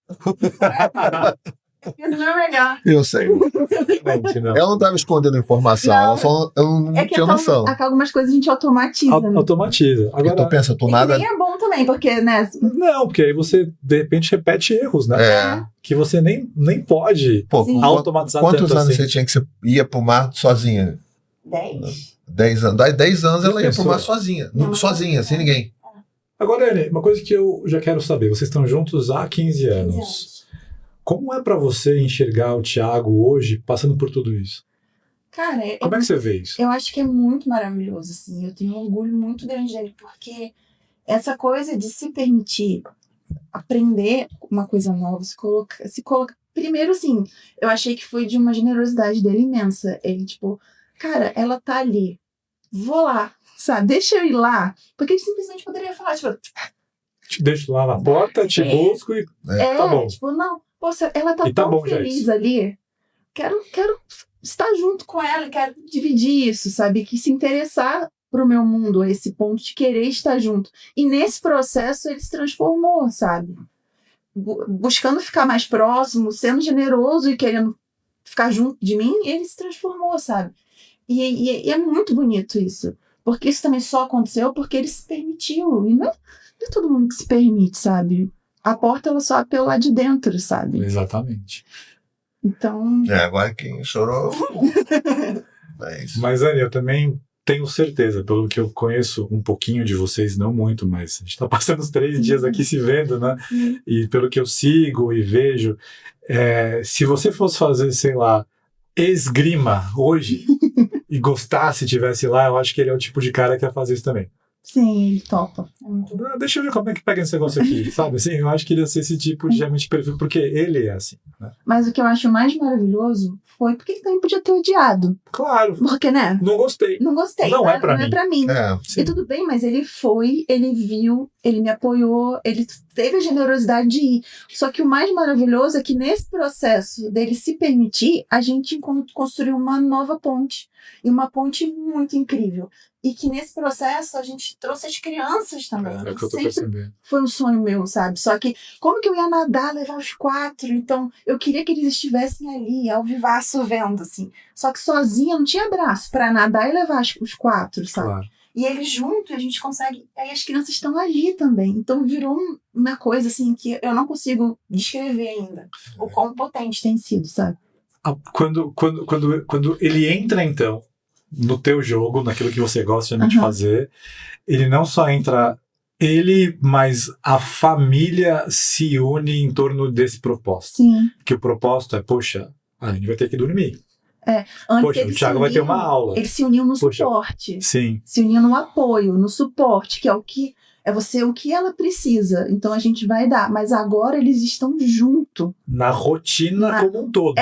Isso não é melhor. Eu sei. Não. Ela não estava escondendo informação, ela não É que tinha noção. algumas coisas a gente automatiza, né? Automatiza. Porque Agora, tu pensa, tu E nada... nem é bom também, porque, né? não, porque aí você, de repente, repete erros, né? É. Que você nem pode Pô, Sim. automatizar quantos tanto anos assim. você tinha que você ia pro mar sozinha? 10. 10 anos. Daí 10 anos ela ia pro Pensou? mar sozinha. Não, Sozinha, sem ninguém. Agora, Anny, uma coisa que eu já quero saber. Vocês estão juntos há 15 anos. Como é pra você enxergar o Thiago hoje passando por tudo isso? Cara, Como é que você vê isso? eu acho que é muito maravilhoso, assim. Eu tenho um orgulho muito grande dele, porque essa coisa de se permitir aprender uma coisa nova, se colocar. Primeiro, assim, eu achei que foi de uma generosidade dele imensa. Ele, tipo, cara, ela tá ali, vou lá, sabe? Deixa eu ir lá. Porque ele simplesmente poderia falar, tipo, Te deixo lá na porta, te busco e tá bom. tipo, não, poxa, ela tá E tá tão bom já feliz isso. ali. Quero estar junto com ela, quero dividir isso, sabe? Que se interessar pro meu mundo a esse ponto de querer estar junto. E nesse processo ele se transformou, sabe? Buscando ficar mais próximo, sendo generoso e querendo ficar junto de mim, ele se transformou, sabe? E é muito bonito isso. Porque isso também só aconteceu porque ele se permitiu. E não é todo mundo que se permite, sabe? A porta, ela só abre pelo lado de dentro, sabe? Exatamente. Então... Agora quem chorou... É isso. Mas, Anny, eu também tenho certeza, pelo que eu conheço um pouquinho de vocês, não muito, mas a gente tá passando os 3 dias aqui se vendo, né? E pelo que eu sigo e vejo, se você fosse fazer, sei lá, esgrima hoje e gostasse, tivesse lá, eu acho que ele é o tipo de cara que ia fazer isso também. Sim, ele topa. Deixa eu ver como é que pega esse negócio aqui, sabe? Assim, eu acho que ele ia ser esse tipo de realmente perfil, porque ele é assim, né? Mas o que eu acho mais maravilhoso foi porque ele também podia ter odiado. Claro, Porque, né? não gostei. Não gostei. Não né? é pra não mim. É pra mim. Sim. E tudo bem, mas ele foi, ele viu, ele me apoiou, ele teve a generosidade de ir. Só que o mais maravilhoso é que nesse processo dele se permitir, a gente construiu uma nova ponte. E uma ponte muito incrível. E que nesse processo a gente trouxe as crianças também. É o que eu tô Sempre percebendo. foi um sonho meu, sabe? Só que como que eu ia nadar, levar os 4? Então eu queria que eles estivessem ali, ao vivaço vendo, assim. Só que sozinha não tinha braço pra nadar e levar os 4, sabe? Claro. E eles juntos, a gente consegue... Aí as crianças estão ali também. Então virou uma coisa, assim, que eu não consigo descrever ainda. O quão potente tem sido, sabe? Quando ele entra, então, no teu jogo, naquilo que você gosta de fazer, ele não só entra ele, mas a família se une em torno desse propósito. Sim. Que o propósito é, poxa, a gente vai ter que dormir. Antes Poxa, o Thiago vai ter uma aula. Eles se uniam no suporte. Sim. Se uniam no apoio, no suporte, que é o que ela precisa. Então a gente vai dar. Mas agora eles estão junto. Na rotina como um todo.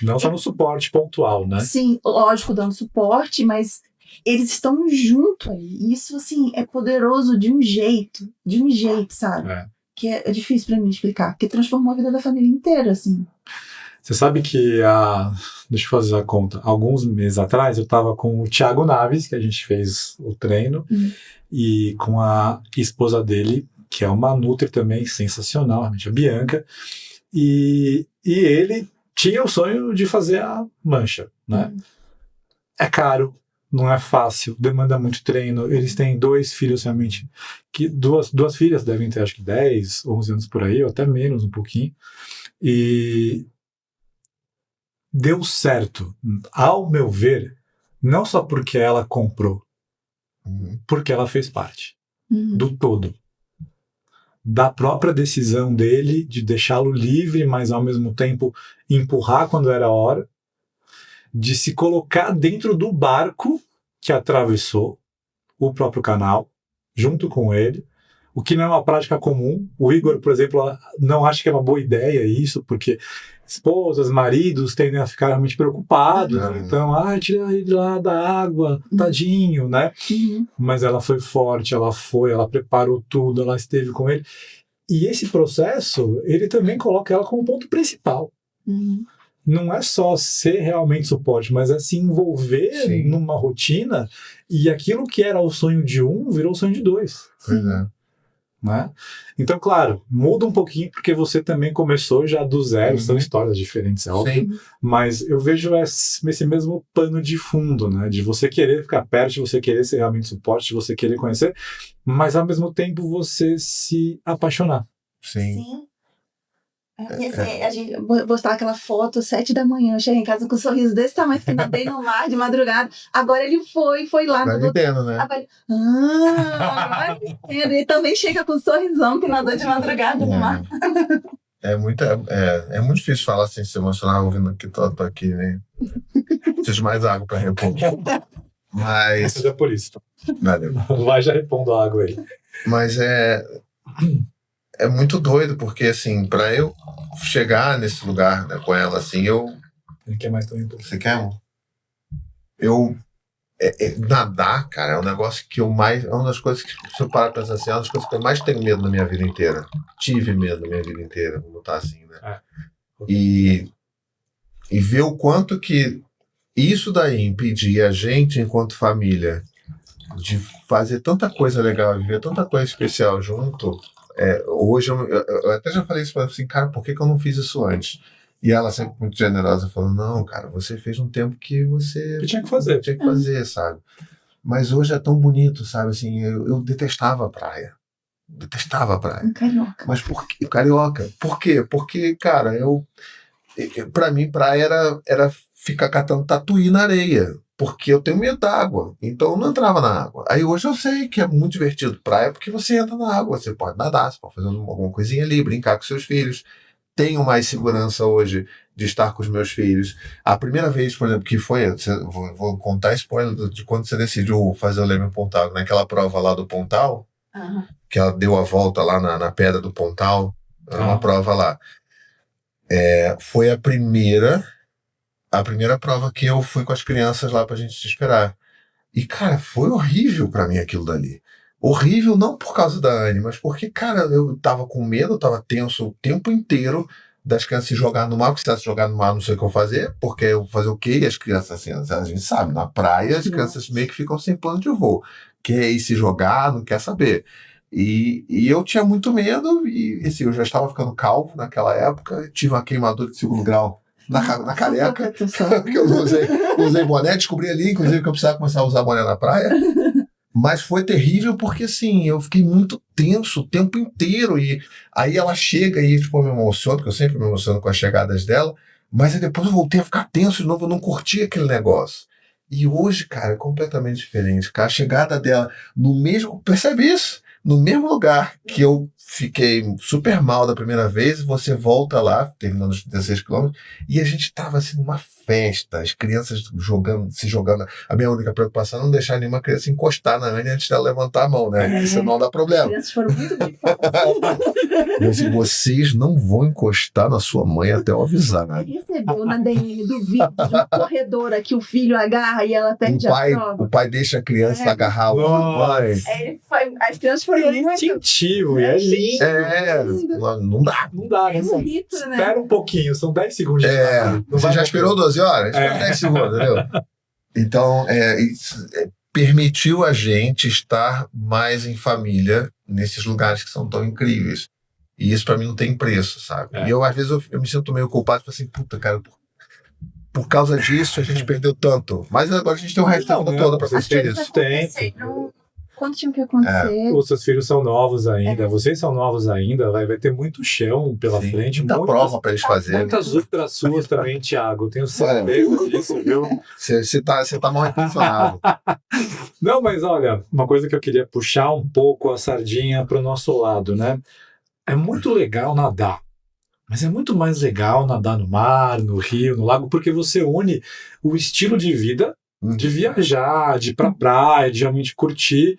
Não só no suporte pontual, né? Sim, lógico, dando suporte, mas eles estão junto aí. E isso, assim, é poderoso de um jeito, sabe? Que é difícil pra mim explicar. Porque transformou a vida da família inteira, assim. Você sabe que, deixa eu fazer a conta, alguns meses atrás eu estava com o Thiago Naves, que a gente fez o treino, e com a esposa dele, que é uma nutri também, sensacional, realmente, a Bianca, e ele tinha o sonho de fazer a mancha, né? É caro, não é fácil, demanda muito treino, eles têm 2 filhos realmente, que duas filhas devem ter acho que 10, 11 anos por aí, ou até menos um pouquinho, e deu certo, ao meu ver, não só porque ela comprou, porque ela fez parte do todo. Da própria decisão dele de deixá-lo livre, mas ao mesmo tempo empurrar quando era hora, de se colocar dentro do barco que atravessou o próprio canal, junto com ele, o que não é uma prática comum. O Igor, por exemplo, não acha que é uma boa ideia isso, porque esposas, maridos tendem a ficar realmente preocupados. Então, tira ele lá da água, tadinho, né? Mas ela foi forte, ela preparou tudo, ela esteve com ele. E esse processo, ele também coloca ela como ponto principal. Não é só ser realmente suporte, mas é se envolver numa rotina, e aquilo que era o sonho de um virou o sonho de dois. Pois é. Né? Então, claro, muda um pouquinho porque você também começou já do zero, são histórias diferentes, é óbvio, mas eu vejo esse mesmo pano de fundo, né? De você querer ficar perto, de você querer ser realmente suporte, de você querer conhecer, mas ao mesmo tempo você se apaixonar. Sim. A gente postava aquela foto 7 da manhã, eu cheguei em casa com um sorriso desse tamanho, que nadei no mar de madrugada. Agora ele foi lá. Agora entendo, né? Agora entendo. Ele também chega com um sorrisão que nadou de madrugada no mar. É muito difícil falar assim, se emocionar ouvindo aqui, tô aqui, né? Preciso de mais água pra repor. Mas... É por isso. Valeu. Vai já repondo a água aí. Mas é muito doido, porque assim, pra eu chegar nesse lugar, né, com ela, assim, Ele quer mais também. Você quer, amor? Nadar, cara, é um negócio que é uma das coisas que, se eu parar pra pensar assim, é uma das coisas que eu mais tenho medo na minha vida inteira. Tive medo na minha vida inteira, vou botar assim, né? E ver o quanto que isso daí impedia a gente, enquanto família, de fazer tanta coisa legal, viver tanta coisa especial junto. Hoje eu até já falei isso pra ela assim, cara, por que eu não fiz isso antes? E ela sempre muito generosa falou, não, cara, você fez um tempo que você tinha que fazer, sabe? Mas hoje é tão bonito, sabe? Assim, eu detestava a praia. Carioca. Mas por que carioca? Por quê? Porque, cara, pra mim praia era ficar catando tatuí na areia. Porque eu tenho medo da água, então eu não entrava na água. Aí hoje eu sei que é muito divertido praia, porque você entra na água, você pode nadar, você pode fazer alguma coisinha ali, brincar com seus filhos. Tenho mais segurança hoje de estar com os meus filhos. A primeira vez, por exemplo, que foi, vou contar spoiler de quando você decidiu fazer o Leme Pontal, naquela prova lá do Pontal, que ela deu a volta lá na pedra do Pontal, era uma prova lá. Foi a primeira prova que eu fui com as crianças lá pra gente te esperar. E, cara, foi horrível pra mim aquilo dali. Horrível não por causa da Anne, mas porque, cara, eu tava com medo, eu tava tenso o tempo inteiro das crianças se jogar no mar, porque se elas se jogar no mar não sei o que eu fazer, porque eu vou fazer o quê? E as crianças, assim, a gente sabe, na praia as crianças meio que ficam sem plano de voo. Quer ir se jogar, não quer saber. E eu tinha muito medo, e assim, eu já estava ficando calvo naquela época, tive uma queimadura de 2º grau na careca, porque eu usei boné, descobri ali, inclusive, que eu precisava começar a usar boné na praia. Mas foi terrível porque, assim, eu fiquei muito tenso o tempo inteiro. E aí ela chega e, tipo, eu me emociono, porque eu sempre me emociono com as chegadas dela. Mas aí depois eu voltei a ficar tenso de novo, eu não curti aquele negócio. E hoje, cara, é completamente diferente. Cara, a chegada dela no mesmo... Percebe isso? No mesmo lugar que eu fiquei super mal da primeira vez, você volta lá, terminando os 16 quilômetros, e a gente tava assim numa festa, as crianças se jogando. A minha única preocupação é não deixar nenhuma criança encostar na Anne antes dela levantar a mão, né? Porque senão dá problema. As crianças foram muito bem. Mas vocês não vão encostar na sua mãe até eu avisar, né? Recebeu na DM do vídeo de uma corredora que o filho agarra e ela perde a prova. O pai deixa a criança agarrar o mãe. As crianças foram instintivo, é lindo. Não dá. Não dá, né? Espera um pouquinho, são 10 segundos. Você já esperou 12 horas? Espera 10 segundos, entendeu? Então, permitiu a gente estar mais em família nesses lugares que são tão incríveis. E isso pra mim não tem preço, sabe? E eu, às vezes, eu me sinto meio culpado, tipo assim, puta, cara, por causa disso a gente perdeu tanto. Mas agora a gente tem o resto da vida toda pra assistir isso. Quando tinha que acontecer. Os seus filhos são novos ainda, vocês são novos ainda, vai ter muito chão pela frente. Muita prova pra eles fazerem. Muitas ultras suas também, Thiago. Tenho certeza disso, viu? Você tá mal intencionado. Não, mas olha, uma coisa que eu queria puxar um pouco a sardinha pro nosso lado, né? É muito legal nadar. Mas é muito mais legal nadar no mar, no rio, no lago, porque você une o estilo de vida de viajar, de ir pra praia, de realmente curtir,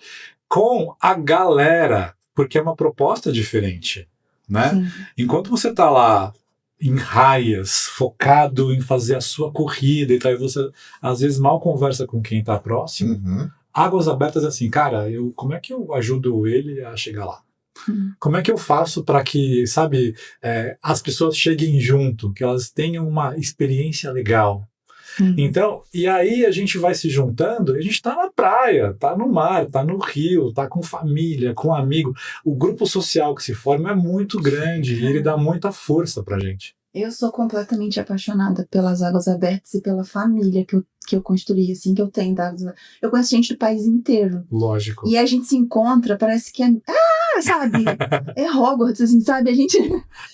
com a galera porque é uma proposta diferente, né? Sim. Enquanto você tá lá em raias, focado em fazer a sua corrida e tal, e você às vezes mal conversa com quem tá próximo, Uhum. Águas Abertas é assim, cara, como é que eu ajudo ele a chegar lá? Como é que eu faço para que, sabe, as pessoas cheguem junto, que elas tenham uma experiência legal? Então, e aí a gente vai se juntando, a gente tá na praia, tá no mar, tá no rio, tá com família, com amigo. O grupo social que se forma é muito grande e ele dá muita força pra gente. Eu sou completamente apaixonada pelas Águas Abertas e pela família que eu construí, assim, que eu tenho da Águas Abertas. Eu conheço gente do país inteiro. Lógico. E a gente se encontra, parece que sabe? É Hogwarts, assim, sabe? A gente...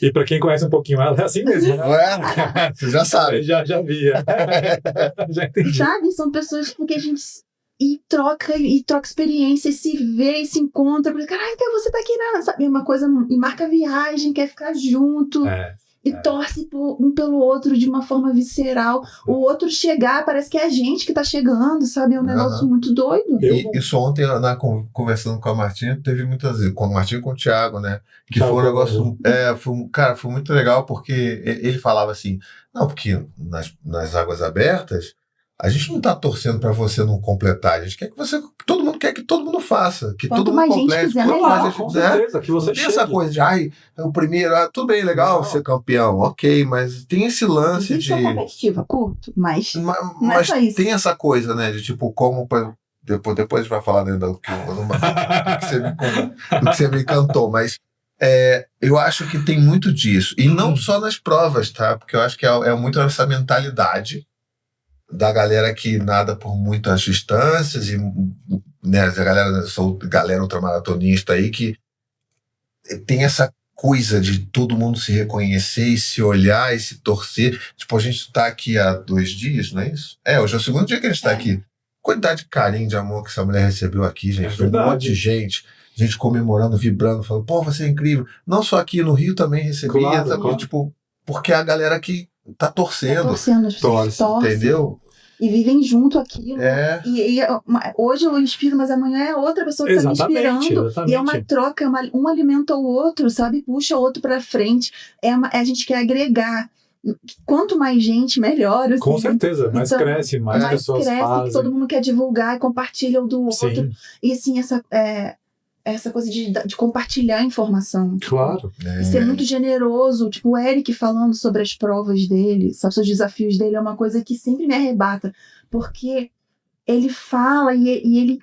E pra quem conhece um pouquinho ela, é assim mesmo, né? Ué, você já sabe. Já via. Já entendi. Sabe? São pessoas que a gente... E troca experiência, e se vê, e se encontra. Porque, caraca, você tá aqui, né? Sabe? Uma coisa... E marca viagem, quer ficar junto. E torce um pelo outro de uma forma visceral. O outro chegar, parece que é a gente que tá chegando, sabe? É um negócio muito doido. Isso ontem, conversando com a Martinha, teve muitas vezes, com a Martinha e com o Thiago, né? Que Thiago, foi um negócio. Cara, foi muito legal, porque ele falava assim: não, porque nas Águas Abertas, a gente não tá torcendo pra você não completar, a gente quer que todo mundo quer que todo mundo faça, que Quanto todo mundo mais gente complete. fizer, Quanto melhor. mais gente Com fizer, certeza, que você não tem essa chegue. coisa de, é o primeiro, tudo bem, legal ser campeão, ok, mas tem esse lance Isso é competitiva, curto, mas não é mas só isso. tem essa coisa, né, de tipo, como... Depois a gente vai falar do que você me cantou, mas eu acho que tem muito disso. E não só nas provas, tá? Porque eu acho que é muito essa mentalidade da galera que nada por muitas distâncias e, né, a galera ultramaratonista aí que tem essa coisa de todo mundo se reconhecer e se olhar e se torcer. Tipo, a gente tá aqui há 2 dias, não é isso? Hoje é o segundo dia que a gente tá aqui. Quantidade de carinho, de amor que essa mulher recebeu aqui, gente. Foi um monte de gente comemorando, vibrando, falando, pô, você é incrível. Não só aqui no Rio também recebia, claro. Tipo, porque é a galera que tá torcendo. As pessoas torcem. Entendeu? E vivem junto aquilo. E hoje eu inspiro, mas amanhã é outra pessoa que está me inspirando. Exatamente. E é uma troca, um alimenta o outro, sabe? Puxa o outro para frente. A gente quer agregar. Quanto mais gente, melhor. Assim. Com certeza, mais então, cresce, mais pessoas fazem. Que todo mundo quer divulgar e compartilha o do Sim. outro. E assim, essa coisa de compartilhar informação. Claro. E ser muito generoso. Tipo, o Eric falando sobre as provas dele, sobre os desafios dele, é uma coisa que sempre me arrebata. Porque ele fala e ele...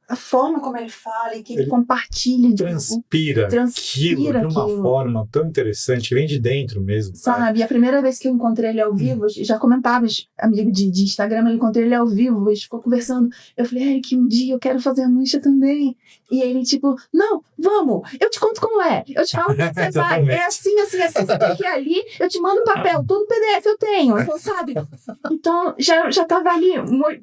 A forma como ele fala e que ele compartilha. Transpira aquilo de uma forma tão interessante, vem de dentro mesmo. Sabe, a primeira vez que eu encontrei ele ao vivo, já comentava, amigo de Instagram, eu encontrei ele ao vivo, a gente ficou conversando. Eu falei, Eric, um dia eu quero fazer a mancha também. E ele, tipo, não, vamos, eu te conto como é. Eu te falo como você vai. É assim, você tem que ir ali, eu te mando um papel, todo PDF eu tenho. Então, sabe? Então, já tava ali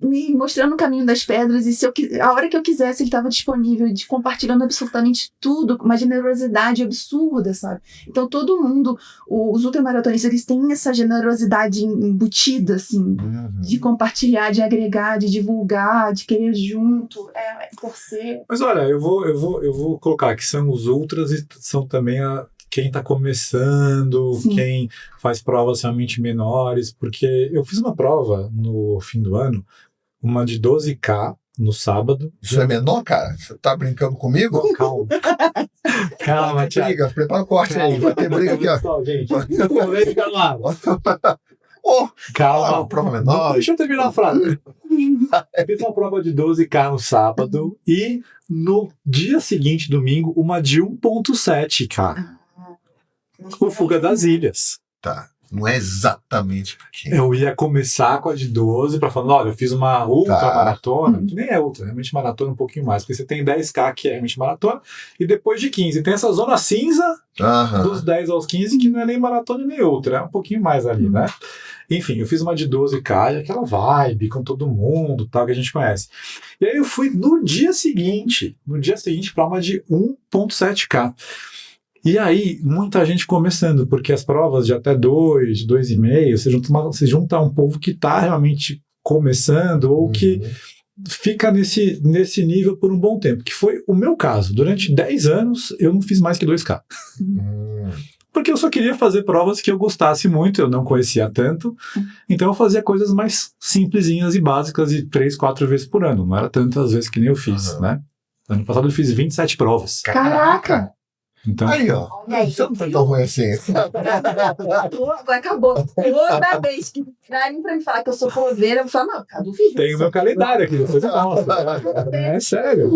me mostrando o caminho das pedras e a hora que eu quisesse, ele estava disponível, compartilhando absolutamente tudo, com uma generosidade absurda, sabe? Então todo mundo, os ultramaratonistas, eles têm essa generosidade embutida, assim, de compartilhar, de agregar, de divulgar, de querer junto, torcer. Mas olha, eu vou colocar que são os ultras e são também quem está começando, Sim. Quem faz provas realmente menores, porque eu fiz uma prova no fim do ano, uma de 12K, no sábado. Isso é menor, cara? Você tá brincando comigo? Não, calma. Calma, Thiago. Briga, prepara o corte aí. Vai ter briga aqui, ó. Pessoal, gente. Calma. Prova menor. Deixa eu terminar a frase. Fiz uma prova de 12K no sábado e no dia seguinte, domingo, uma de 1.7K. O Fuga das Ilhas. Tá. Não é exatamente porque... Eu ia começar com a de 12 para falar, olha, eu fiz uma ultramaratona, que nem é ultra, realmente maratona um pouquinho mais, porque você tem 10K que é realmente maratona, e depois de 15. Tem essa zona cinza dos 10 aos 15, que não é nem maratona nem ultra, é um pouquinho mais ali, né? Enfim, eu fiz uma de 12K, e aquela vibe com todo mundo, tal, que a gente conhece. E aí eu fui no dia seguinte para uma de 1.7K. E aí, muita gente começando, porque as provas de até 2, 2,5, você junta um povo que está realmente começando ou que fica nesse nível por um bom tempo, que foi o meu caso. Durante 10 anos, eu não fiz mais que 2K. Porque eu só queria fazer provas que eu gostasse muito, eu não conhecia tanto, então eu fazia coisas mais simplesinhas e básicas de 3, 4 vezes por ano. Não era tantas vezes que nem eu fiz, né? Ano passado eu fiz 27 provas. Caraca! Então, Aí, ó. Você não foi tão ruim assim. Agora acabou. Toda vez que virarem pra me falar que eu sou proveira, eu vou falar, não, Cadu, fiz tem o meu calendário aqui, depois eu mostro. É sério.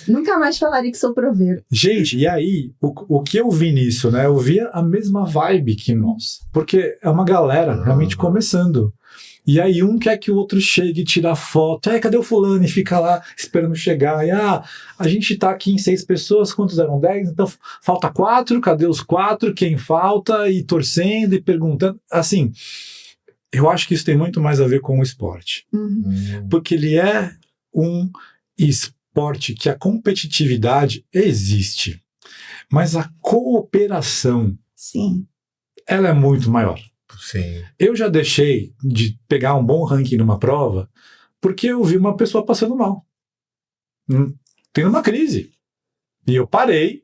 Nunca mais falaria que sou proveira. Gente, e aí, o que eu vi nisso, né? Eu via a mesma vibe que nós. Porque é uma galera realmente começando. E aí um quer que o outro chegue e tira foto. Cadê o fulano? E fica lá esperando chegar. E a gente tá aqui em 6 pessoas, quantos eram? 10? Então falta 4, cadê os 4? Quem falta? E torcendo e perguntando. Assim, eu acho que isso tem muito mais a ver com o esporte. Porque ele é um esporte que a competitividade existe. Mas a cooperação, sim, ela é muito maior. Sim. Eu já deixei de pegar um bom ranking numa prova porque eu vi uma pessoa passando mal. Tendo uma crise. E eu parei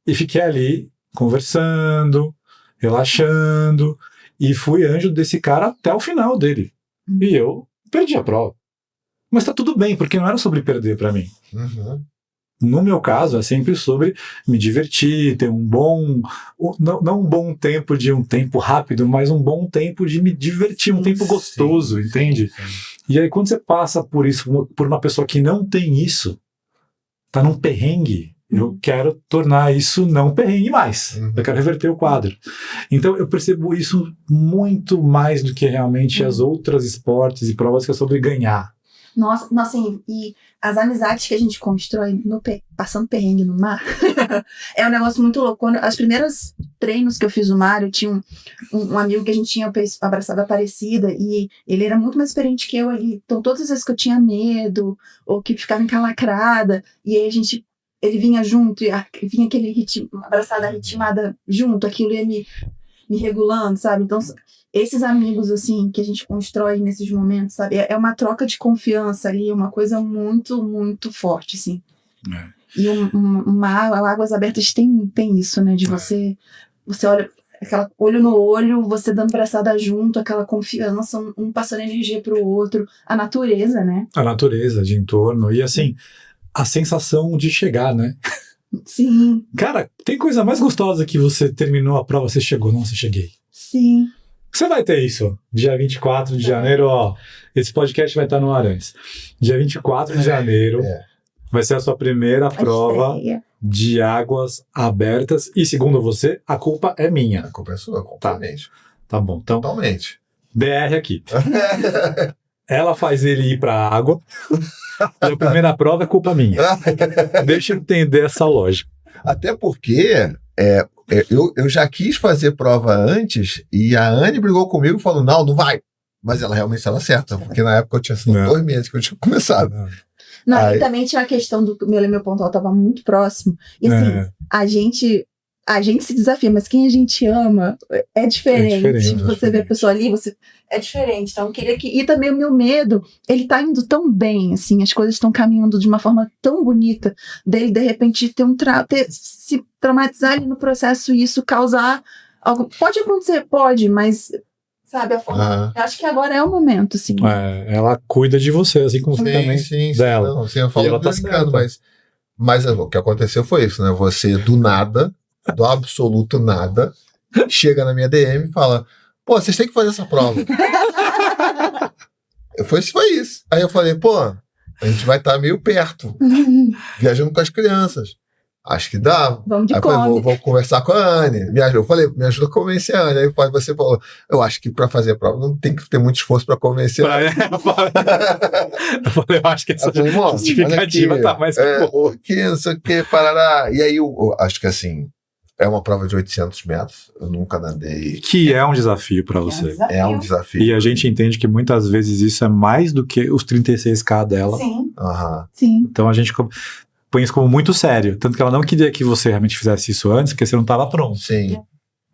e fiquei ali conversando, relaxando, e fui anjo desse cara até o final dele. E eu perdi a prova. Mas tá tudo bem, porque não era sobre perder pra mim. No meu caso, é sempre sobre me divertir, ter um bom... Não um bom tempo de um tempo rápido, mas um bom tempo de me divertir, um tempo gostoso, entende? Sim. E aí, quando você passa por isso, por uma pessoa que não tem isso, tá num perrengue, eu quero tornar isso não perrengue mais. Eu quero reverter o quadro. Então, eu percebo isso muito mais do que realmente as outras esportes e provas que é sobre ganhar. Nossa, e as amizades que a gente constrói passando perrengue no mar é um negócio muito louco. As primeiras treinos que eu fiz no mar, eu tinha um amigo que a gente tinha abraçado a Aparecida, e ele era muito mais experiente que eu ali. Então, todas as vezes que eu tinha medo, ou que ficava encalacrada, e aí ele vinha junto, e vinha aquele abraçada ritmada junto, aquilo ia me regulando, sabe? Então, esses amigos, assim, que a gente constrói nesses momentos, sabe? É uma troca de confiança ali, uma coisa muito, muito forte, assim. E Águas Abertas tem isso, né? De você olha, aquela olho no olho, você dando braçada junto, aquela confiança, um passando energia pro outro, a natureza, né? A natureza de entorno, e assim, a sensação de chegar, né? Sim. Cara, tem coisa mais gostosa que você terminou a prova, você chegou, não, você cheguei. Sim. Você vai ter isso, dia 24 de janeiro, ó, esse podcast vai estar no ar antes. Dia 24 de janeiro vai ser a sua primeira prova de Águas Abertas, e segundo você, a culpa é minha. A culpa é sua, completamente. Tá bom, então... Totalmente. DR aqui. Ela faz ele ir pra água, e a primeira prova é culpa minha. Deixa eu entender essa lógica. Até porque... Eu já quis fazer prova antes e a Anne brigou comigo e falou, não vai. Mas ela realmente estava certa, porque na época eu tinha sido 2 meses que eu tinha começado. Não, e também tinha a questão do meu pontual estava muito próximo. E assim, a gente se desafia, mas quem a gente ama é diferente. Você vê a pessoa ali, é diferente. Então eu queria que... E também o meu medo, ele tá indo tão bem, assim, as coisas estão caminhando de uma forma tão bonita, dele de repente ter se traumatizar ali no processo e isso causar algo. Pode acontecer, pode, mas sabe, a forma. Eu acho que agora é o momento, assim. Ela cuida de você, assim como você também dela. Não, eu falo brincando, mas o que aconteceu foi isso, né? Você do nada, do absoluto nada, chega na minha DM e fala, pô, vocês têm que fazer essa prova. Foi isso. Aí eu falei, pô, a gente vai estar meio perto, viajando com as crianças. Acho que dá. Vamos de aí eu falei, vou conversar com a Anne. Me ajuda a convencer a Anne. Aí você falou, eu acho que para fazer a prova não tem que ter muito esforço para convencer. Eu falei, eu acho que essa justificativa tá mais que boa. Que não sei o que, parará. E aí eu acho que assim, é uma prova de 800 metros. Eu nunca nadei. Que é um desafio para você. É um desafio. E a gente entende que muitas vezes isso é mais do que os 36K dela. Sim. Sim. Então a gente põe isso como muito sério. Tanto que ela não queria que você realmente fizesse isso antes, porque você não estava pronto. Sim.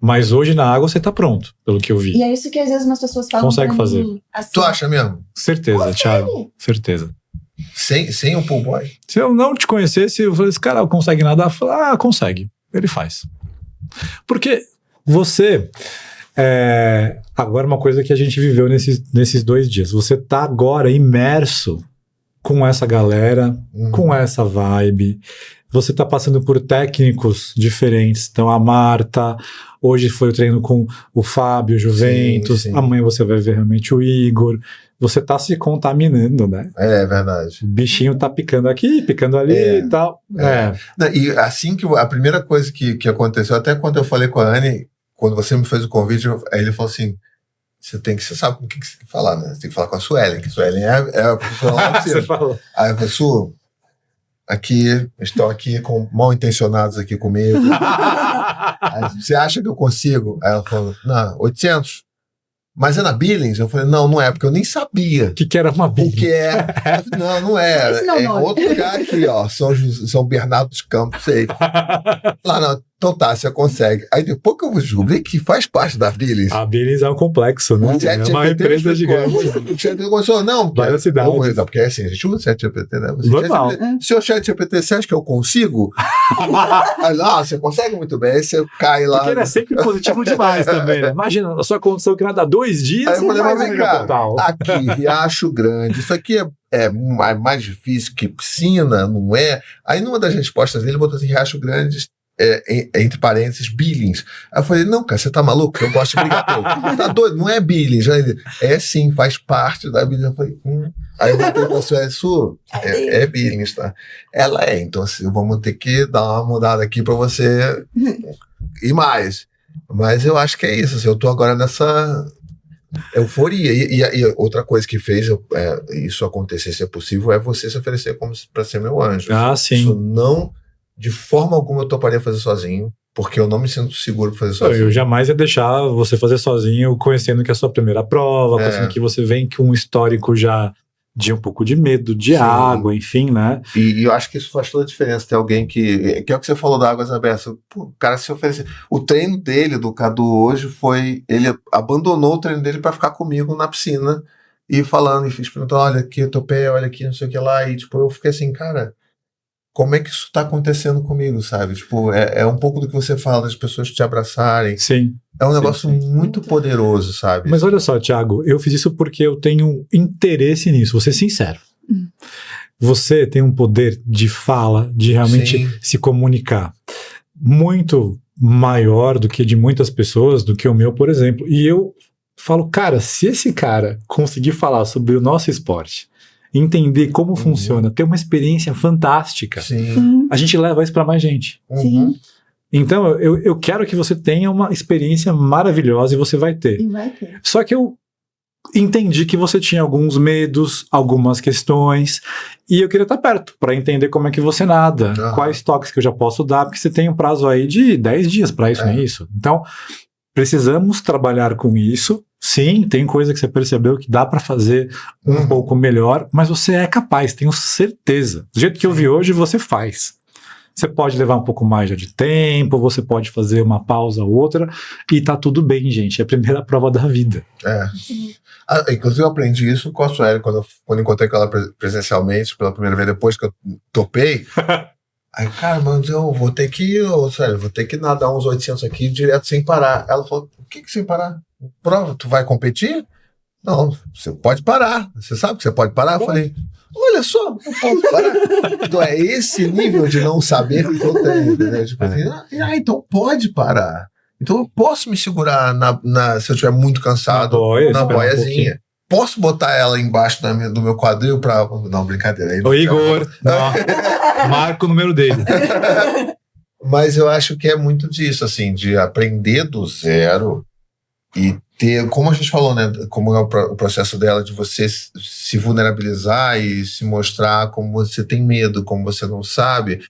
Mas hoje na água você tá pronto, pelo que eu vi. E é isso que às vezes umas pessoas falam Consegue pra fazer. mim, assim, Tu acha mesmo? Certeza, Thiago. Certeza. Sem o pull boy? Se eu não te conhecesse, eu falei, esse cara consegue nadar? Eu falei, consegue. Ele faz. Porque você... agora uma coisa que a gente viveu nesses 2 dias. Você tá agora imerso com essa galera, com essa vibe. Você tá passando por técnicos diferentes. Então a Marta, hoje foi o treino com o Fábio Juventus, Sim. amanhã você vai ver realmente o Igor. Você tá se contaminando, né? É verdade. O bichinho tá picando aqui, picando ali e tal. Não, e assim que a primeira coisa que aconteceu, até quando eu falei com a Anne, quando você me fez o convite, aí ele falou assim, você sabe com o que você tem que falar, né? Você tem que falar com a Suelen, que a Suelen é a profissional da piscina. Você falou. Aí eu falei, Su, estão aqui mal intencionados aqui comigo. Aí, você acha que eu consigo? Aí ela falou, não, 800. Mas é na Billings? Eu falei, não é, porque eu nem sabia. O que era uma O Billings? que é? Não é. Esse não é É o nome. outro lugar aqui, ó. São Bernardo dos Campos, sei. Lá não. Então tá, você consegue. Aí depois que eu descobri que faz parte da Billings. A Billings é um complexo, né? É uma empresa gigante. O ChatGPT começou, não. Várias cidades. Não, porque assim, a gente usa o ChatGPT, né? Normal. Seu ChatGPT, você acha que eu consigo? Aí, você consegue muito bem. Aí você cai lá. Porque ele é sempre positivo demais também, né? Imagina, a sua condição que nada 2 dias, Aí eu você falei, faz mas um vem cá, portal. aqui, Riacho Grande, isso aqui é mais difícil que piscina, não é? Aí numa das respostas dele, botou assim, Riacho Grande, entre parênteses, Billings. Aí eu falei, não, cara, você tá maluco? Eu gosto de brigadeiro. Tá doido? Não é Billings. Aí ele, sim, faz parte da Billings. Eu falei, Aí eu voltei pra Su, é Billings, tá? Ela então assim, vamos ter que dar uma mudada aqui pra você ir mais. Mas eu acho que é isso, assim, eu tô agora nessa euforia. E outra coisa que fez isso acontecer, se é possível, é você se oferecer como para ser meu anjo. Sim. Isso não, de forma alguma, eu toparia fazer sozinho, porque eu não me sinto seguro para fazer sozinho. Eu jamais ia deixar você fazer sozinho, conhecendo que é a sua primeira prova, conhecendo que você vem com um histórico já de um pouco de medo, de água, enfim, né? E eu acho que isso faz toda a diferença, ter alguém que é o que você falou da Águas Abertas, o cara se oferecer. O treino dele, do Cadu, hoje foi, ele abandonou o treino dele para ficar comigo na piscina e falando, e perguntando, olha aqui o teu pé, olha aqui, não sei o que lá, e tipo, eu fiquei assim, cara, como é que isso tá acontecendo comigo, sabe? Tipo, é um pouco do que você fala, das pessoas te abraçarem. Sim. É um negócio muito poderoso, sabe? Mas olha só, Thiago, eu fiz isso porque eu tenho interesse nisso, vou ser sincero. Você tem um poder de fala, de realmente se comunicar muito maior do que de muitas pessoas, do que o meu, por exemplo. E eu falo, cara, se esse cara conseguir falar sobre o nosso esporte, entender como funciona, ter uma experiência fantástica, a gente leva isso para mais gente. Sim. Então, eu quero que você tenha uma experiência maravilhosa e você vai ter. E vai ter. Só que eu entendi que você tinha alguns medos, algumas questões, e eu queria estar perto para entender como é que você nada, quais toques que eu já posso dar, porque você tem um prazo aí de 10 dias para isso, não é isso? Então, precisamos trabalhar com isso. Sim, tem coisa que você percebeu que dá para fazer um pouco melhor, mas você é capaz, tenho certeza. Do jeito que eu vi hoje, você faz. Você pode levar um pouco mais de tempo, você pode fazer uma pausa ou outra, e tá tudo bem, gente. É a primeira prova da vida. Inclusive eu aprendi isso com a Sueli, quando encontrei com ela presencialmente, pela primeira vez, depois que eu topei. Aí, cara, mas eu vou ter que nadar uns 800 aqui direto sem parar. Ela falou, o que sem parar? Prova, tu vai competir? Não, você pode parar. Você sabe que você pode parar? Eu falei, olha só, eu posso parar. Então é esse nível de não saber que eu tenho, entendeu? Tipo assim, então pode parar. Então eu posso me segurar se eu estiver muito cansado na boiazinha. Posso botar ela embaixo do meu quadril pra... Não, brincadeira. Aí Ô Igor, marca o número dele. Mas eu acho que é muito disso, assim, de aprender do zero e ter, como a gente falou, né, como é o processo dela de você se vulnerabilizar e se mostrar como você tem medo, como você não sabe,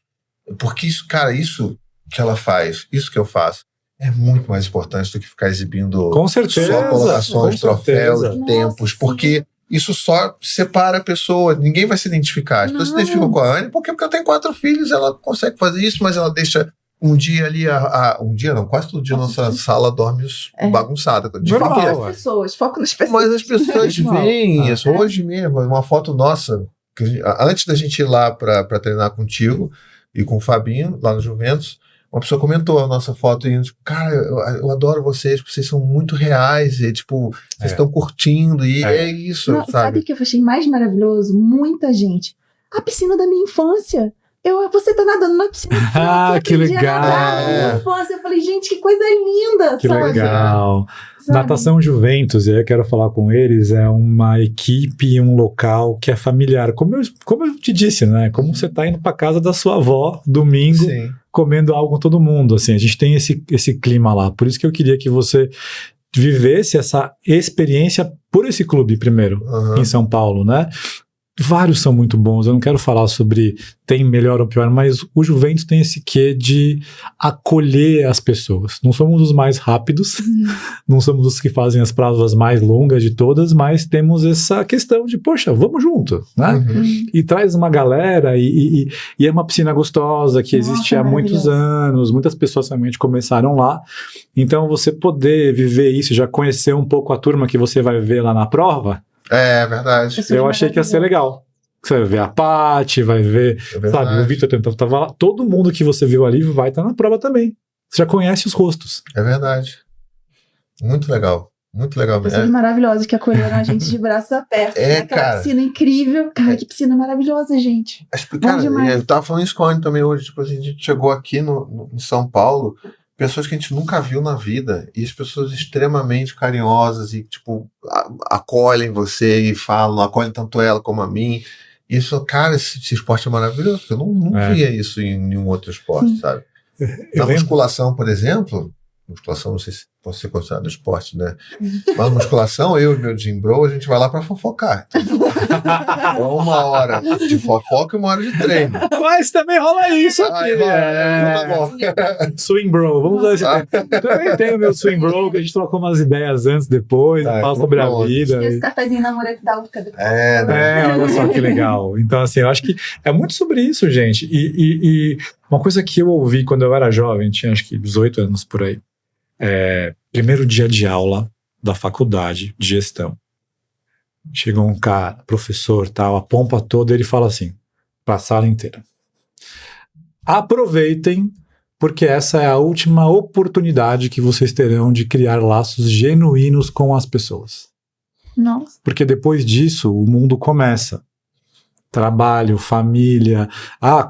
porque isso, cara, isso que ela faz, isso que eu faço, é muito mais importante do que ficar exibindo com certeza, só colocações, troféus, tempos, porque isso só separa a pessoa, ninguém vai se identificar. As pessoas se identificam com a Anne porque eu tenho 4 filhos, ela consegue fazer isso, mas ela deixa um dia ali, um dia não, quase todo dia nossa sala dorme bagunçada. Foco nas pessoas. Mas as pessoas veem isso. Hoje mesmo, uma foto nossa, antes da gente ir lá para treinar contigo e com o Fabinho, lá no Juventus, uma pessoa comentou a nossa foto e tipo, cara, eu adoro vocês, porque vocês são muito reais, e tipo, vocês estão curtindo, e é isso, não, sabe o que eu achei mais maravilhoso? Muita gente. A piscina da minha infância. Você tá nadando na piscina. Que legal. Na minha infância. Eu falei, gente, que coisa linda. Que sabe? legal. Sabe? Natação Juventus, e aí eu quero falar com eles, é uma equipe, um local que é familiar. Como eu te disse, né? Como você tá indo pra casa da sua avó, domingo, Sim. comendo algo com todo mundo. Assim, a gente tem esse clima lá. Por isso que eu queria que você vivesse essa experiência por esse clube primeiro, em São Paulo, né? Vários são muito bons, eu não quero falar sobre tem melhor ou pior, mas o Juventus tem esse quê de acolher as pessoas. Não somos os mais rápidos, não somos os que fazem as provas mais longas de todas, mas temos essa questão de, poxa, vamos junto, né? E traz uma galera, e é uma piscina gostosa, que existe há muitos anos, muitas pessoas realmente começaram lá, então você poder viver isso, já conhecer um pouco a turma que você vai ver lá na prova, é verdade. Eu achei que ia ser legal. Você vai ver a Paty, vai ver, sabe, o Vitor tava lá. Todo mundo que você viu ali vai estar na prova também. Você já conhece os rostos. É verdade. Muito legal. Muito legal mesmo. Pessoas maravilhosas que acolheram a gente de braços abertos. Aquela piscina incrível. Cara, que piscina maravilhosa, gente. Cara, eu tava falando isso com a Anny também hoje. Tipo, a gente chegou aqui em São Paulo, pessoas que a gente nunca viu na vida, e as pessoas extremamente carinhosas e, tipo, acolhem você e falam, acolhem tanto ela como a mim. Isso, cara, esse esporte é maravilhoso, porque eu não via isso em nenhum outro esporte, sabe? Na musculação, por exemplo, musculação não sei se pode ser considerado esporte, né? Mas musculação, eu e meu gym bro, a gente vai lá pra fofocar. É 1 hora de fofoca e 1 hora de treino. Mas também rola isso aqui. Tá bom. Swing bro, vamos usar esse tempo. Também tem o meu swing bro, que a gente trocou umas ideias antes, depois, fala sobre a vida. E esse cafezinho namorado da Uca. Olha só que legal. Então, assim, eu acho que é muito sobre isso, gente. E uma coisa que eu ouvi quando eu era jovem, tinha acho que 18 anos por aí, primeiro dia de aula da faculdade de gestão. Chegou um cara, professor, tal, a pompa toda, ele fala assim, para a sala inteira: aproveitem, porque essa é a última oportunidade que vocês terão de criar laços genuínos com as pessoas. Nossa. Porque depois disso, o mundo começa. Trabalho, família,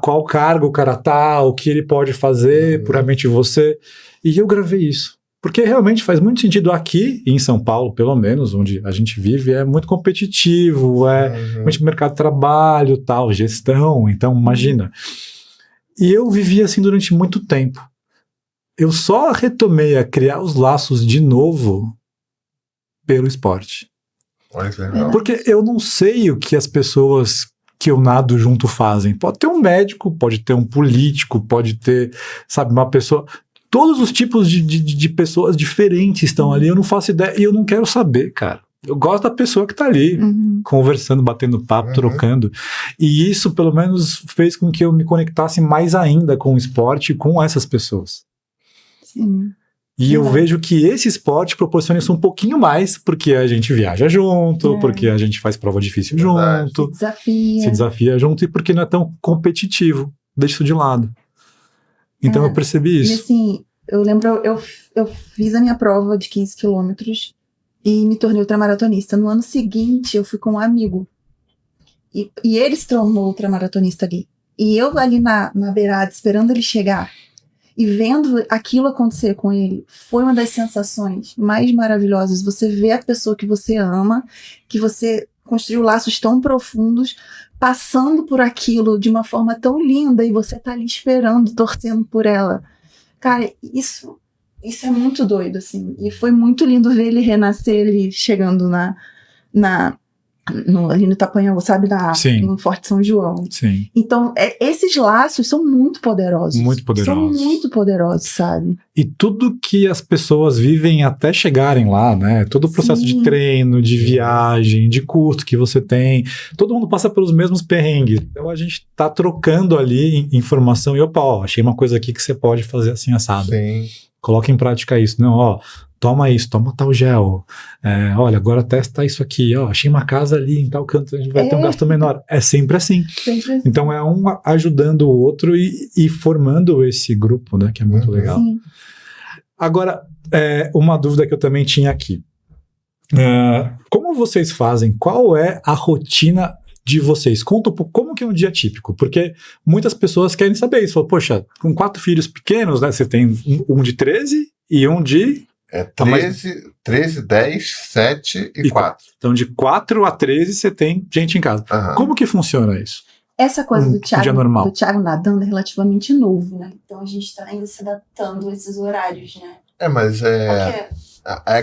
qual cargo o cara tá, o que ele pode fazer, puramente você. E eu gravei isso. Porque realmente faz muito sentido aqui, em São Paulo, pelo menos, onde a gente vive, é muito competitivo, muito mercado de trabalho, tal, gestão, então imagina. E eu vivi assim durante muito tempo. Eu só retomei a criar os laços de novo pelo esporte. Olha que legal. Porque eu não sei o que as pessoas que eu nado junto fazem. Pode ter um médico, pode ter um político, pode ter, sabe, uma pessoa... Todos os tipos de pessoas diferentes estão ali, eu não faço ideia, e eu não quero saber, cara. Eu gosto da pessoa que tá ali, conversando, batendo papo, trocando. E isso, pelo menos, fez com que eu me conectasse mais ainda com o esporte e com essas pessoas. Sim. E eu vejo que esse esporte proporciona isso um pouquinho mais, porque a gente viaja junto, porque a gente faz prova difícil junto, se desafia junto, e porque não é tão competitivo. Deixa isso de lado. Então eu percebi isso. E assim, eu lembro, eu fiz a minha prova de 15 quilômetros e me tornei ultramaratonista. No ano seguinte, eu fui com um amigo. E ele se tornou ultramaratonista ali. E eu ali na beirada, esperando ele chegar e vendo aquilo acontecer com ele, foi uma das sensações mais maravilhosas. Você vê a pessoa que você ama, que você construiu laços tão profundos, passando por aquilo de uma forma tão linda, e você tá ali esperando, torcendo por ela. Cara, isso é muito doido, assim. E foi muito lindo ver ele renascer, ele chegando na ali no Itapanhão, sabe, Sim. no Forte São João. Sim. Então, esses laços são muito poderosos. Muito poderosos. São muito poderosos, sabe? E tudo que as pessoas vivem até chegarem lá, né? Todo o processo de treino, de viagem, de custo que você tem. Todo mundo passa pelos mesmos perrengues. Então a gente tá trocando ali informação e opa, ó, achei uma coisa aqui que você pode fazer assim assado. Sim. Coloca em prática isso. Não, ó, toma isso, toma tal gel. Olha, agora testa isso aqui. Ó, achei uma casa ali em tal canto, a gente vai ter um gasto menor. É sempre assim. Sempre assim. Então é um ajudando o outro e formando esse grupo, né? Que é muito legal. Sim. Agora, uma dúvida que eu também tinha aqui. Como vocês fazem? Qual é a rotina de vocês? Conta um pouco como que é um dia típico, porque muitas pessoas querem saber isso. Falam, poxa, com 4 filhos pequenos, né? Você tem um de 13 e um de... 13, 10, 7 e 4. Então, de 4 a 13 você tem gente em casa. Uhum. Como que funciona isso? Essa coisa do dia normal. do Thiago nadando é relativamente novo, né? Então a gente está ainda se adaptando a esses horários, né? Mas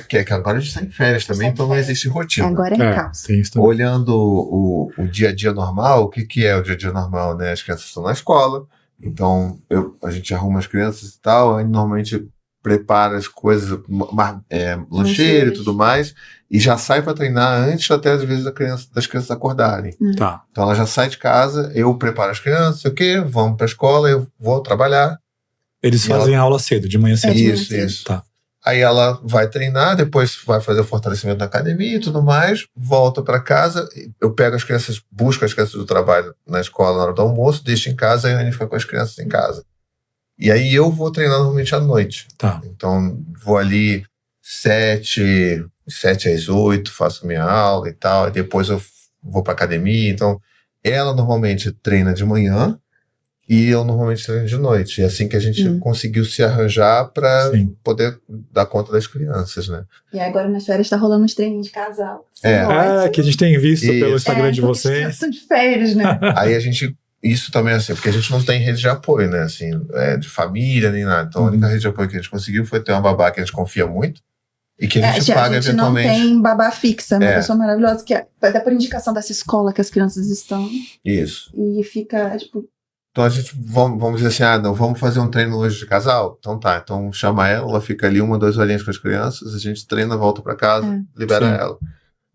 Porque que agora a gente está em férias também, então não existe rotina. agora é caos. Tem isso também. Olhando o dia a dia normal, o que é o dia a dia normal, né? As crianças estão na escola, então a gente arruma as crianças e tal, aí normalmente prepara as coisas, lancheira e tudo mais, e já sai para treinar antes até às vezes das crianças acordarem. Tá. Então ela já sai de casa, eu preparo as crianças, sei o quê, vamos para a escola, eu vou trabalhar. Eles fazem aula cedo, de manhã cedo. Isso. Tá. Aí ela vai treinar, depois vai fazer o fortalecimento na academia e tudo mais, volta para casa, eu pego as crianças, busco as crianças do trabalho na escola na hora do almoço, deixo em casa e a Anne fica com as crianças em casa. E aí eu vou treinar normalmente à noite. Tá. Então vou ali 7 às 8, faço minha aula e tal, e depois eu vou para academia. Então ela normalmente treina de manhã e eu normalmente treino de noite. É assim que a gente conseguiu se arranjar para poder dar conta das crianças, né? E agora nas férias tá rolando uns treinos de casal. Que a gente tem visto pelo Instagram de vocês. São de férias, né? Aí a gente... Isso também é assim, porque a gente não tem rede de apoio, né? Assim, de família nem nada. Então a única rede de apoio que a gente conseguiu foi ter uma babá que a gente confia muito e que a gente paga eventualmente. A gente não tem babá fixa, uma pessoa maravilhosa, que até por indicação dessa escola que as crianças estão. Isso. E fica, tipo... Então a gente, vamos dizer assim, não, vamos fazer um treino hoje de casal? Então tá, então chama ela fica ali 1, 2 horinhas com as crianças, a gente treina, volta pra casa, libera ela.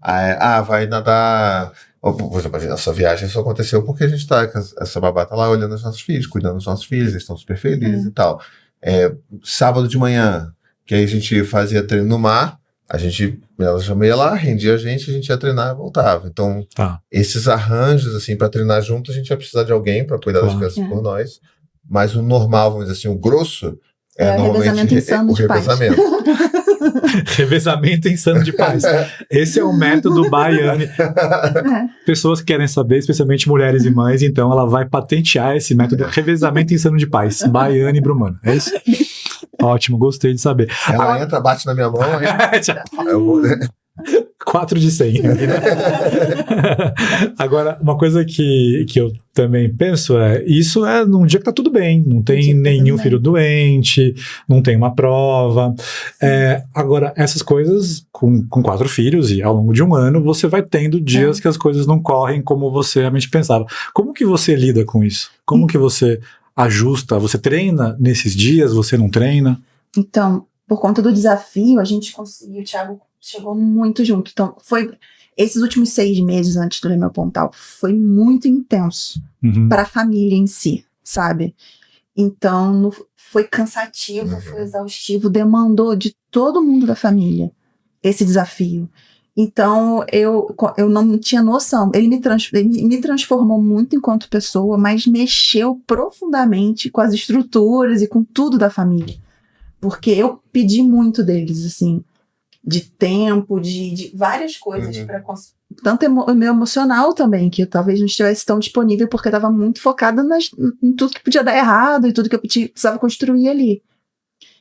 Aí, vai nadar... Por exemplo, essa viagem só aconteceu porque a gente essa babá tá lá olhando os nossos filhos, cuidando dos nossos filhos, eles estão super felizes e tal. Sábado de manhã, que aí a gente fazia treino no mar, ela já ia lá, rendia a gente ia treinar e voltava. Então, esses arranjos, assim, pra treinar junto, a gente ia precisar de alguém pra cuidar das crianças por nós. Mas o normal, vamos dizer assim, o grosso, normalmente o revezamento. Revezamento insano de paz. Esse é o método Baiane. Pessoas que querem saber, especialmente mulheres e mães, então ela vai patentear esse método revezamento insano de paz. Baiane Brumano. É isso? Ótimo, gostei de saber. Ela entra, bate na minha mão. Eu vou... 4 de 100. Agora, uma coisa que eu também penso isso é num dia que tá tudo bem, não tem nenhum filho doente, não tem uma prova. Agora, essas coisas, com 4 filhos e ao longo de um ano, você vai tendo dias que as coisas não correm como você realmente pensava. Como que você lida com isso? Como que você ajusta? Você treina nesses dias? Você não treina? Então, por conta do desafio, a gente conseguiu, o Thiago chegou muito junto. Então, esses últimos 6 meses antes do Leme Pontal foi muito intenso para a família em si, sabe? Então, foi cansativo, foi exaustivo, demandou de todo mundo da família esse desafio. Então, eu não tinha noção. Ele me transformou muito enquanto pessoa, mas mexeu profundamente com as estruturas e com tudo da família. Porque eu pedi muito deles, assim, de tempo, de várias coisas, tanto meu emocional também, que eu talvez não estivesse tão disponível, porque eu estava muito focada em tudo que podia dar errado e tudo que eu precisava construir ali.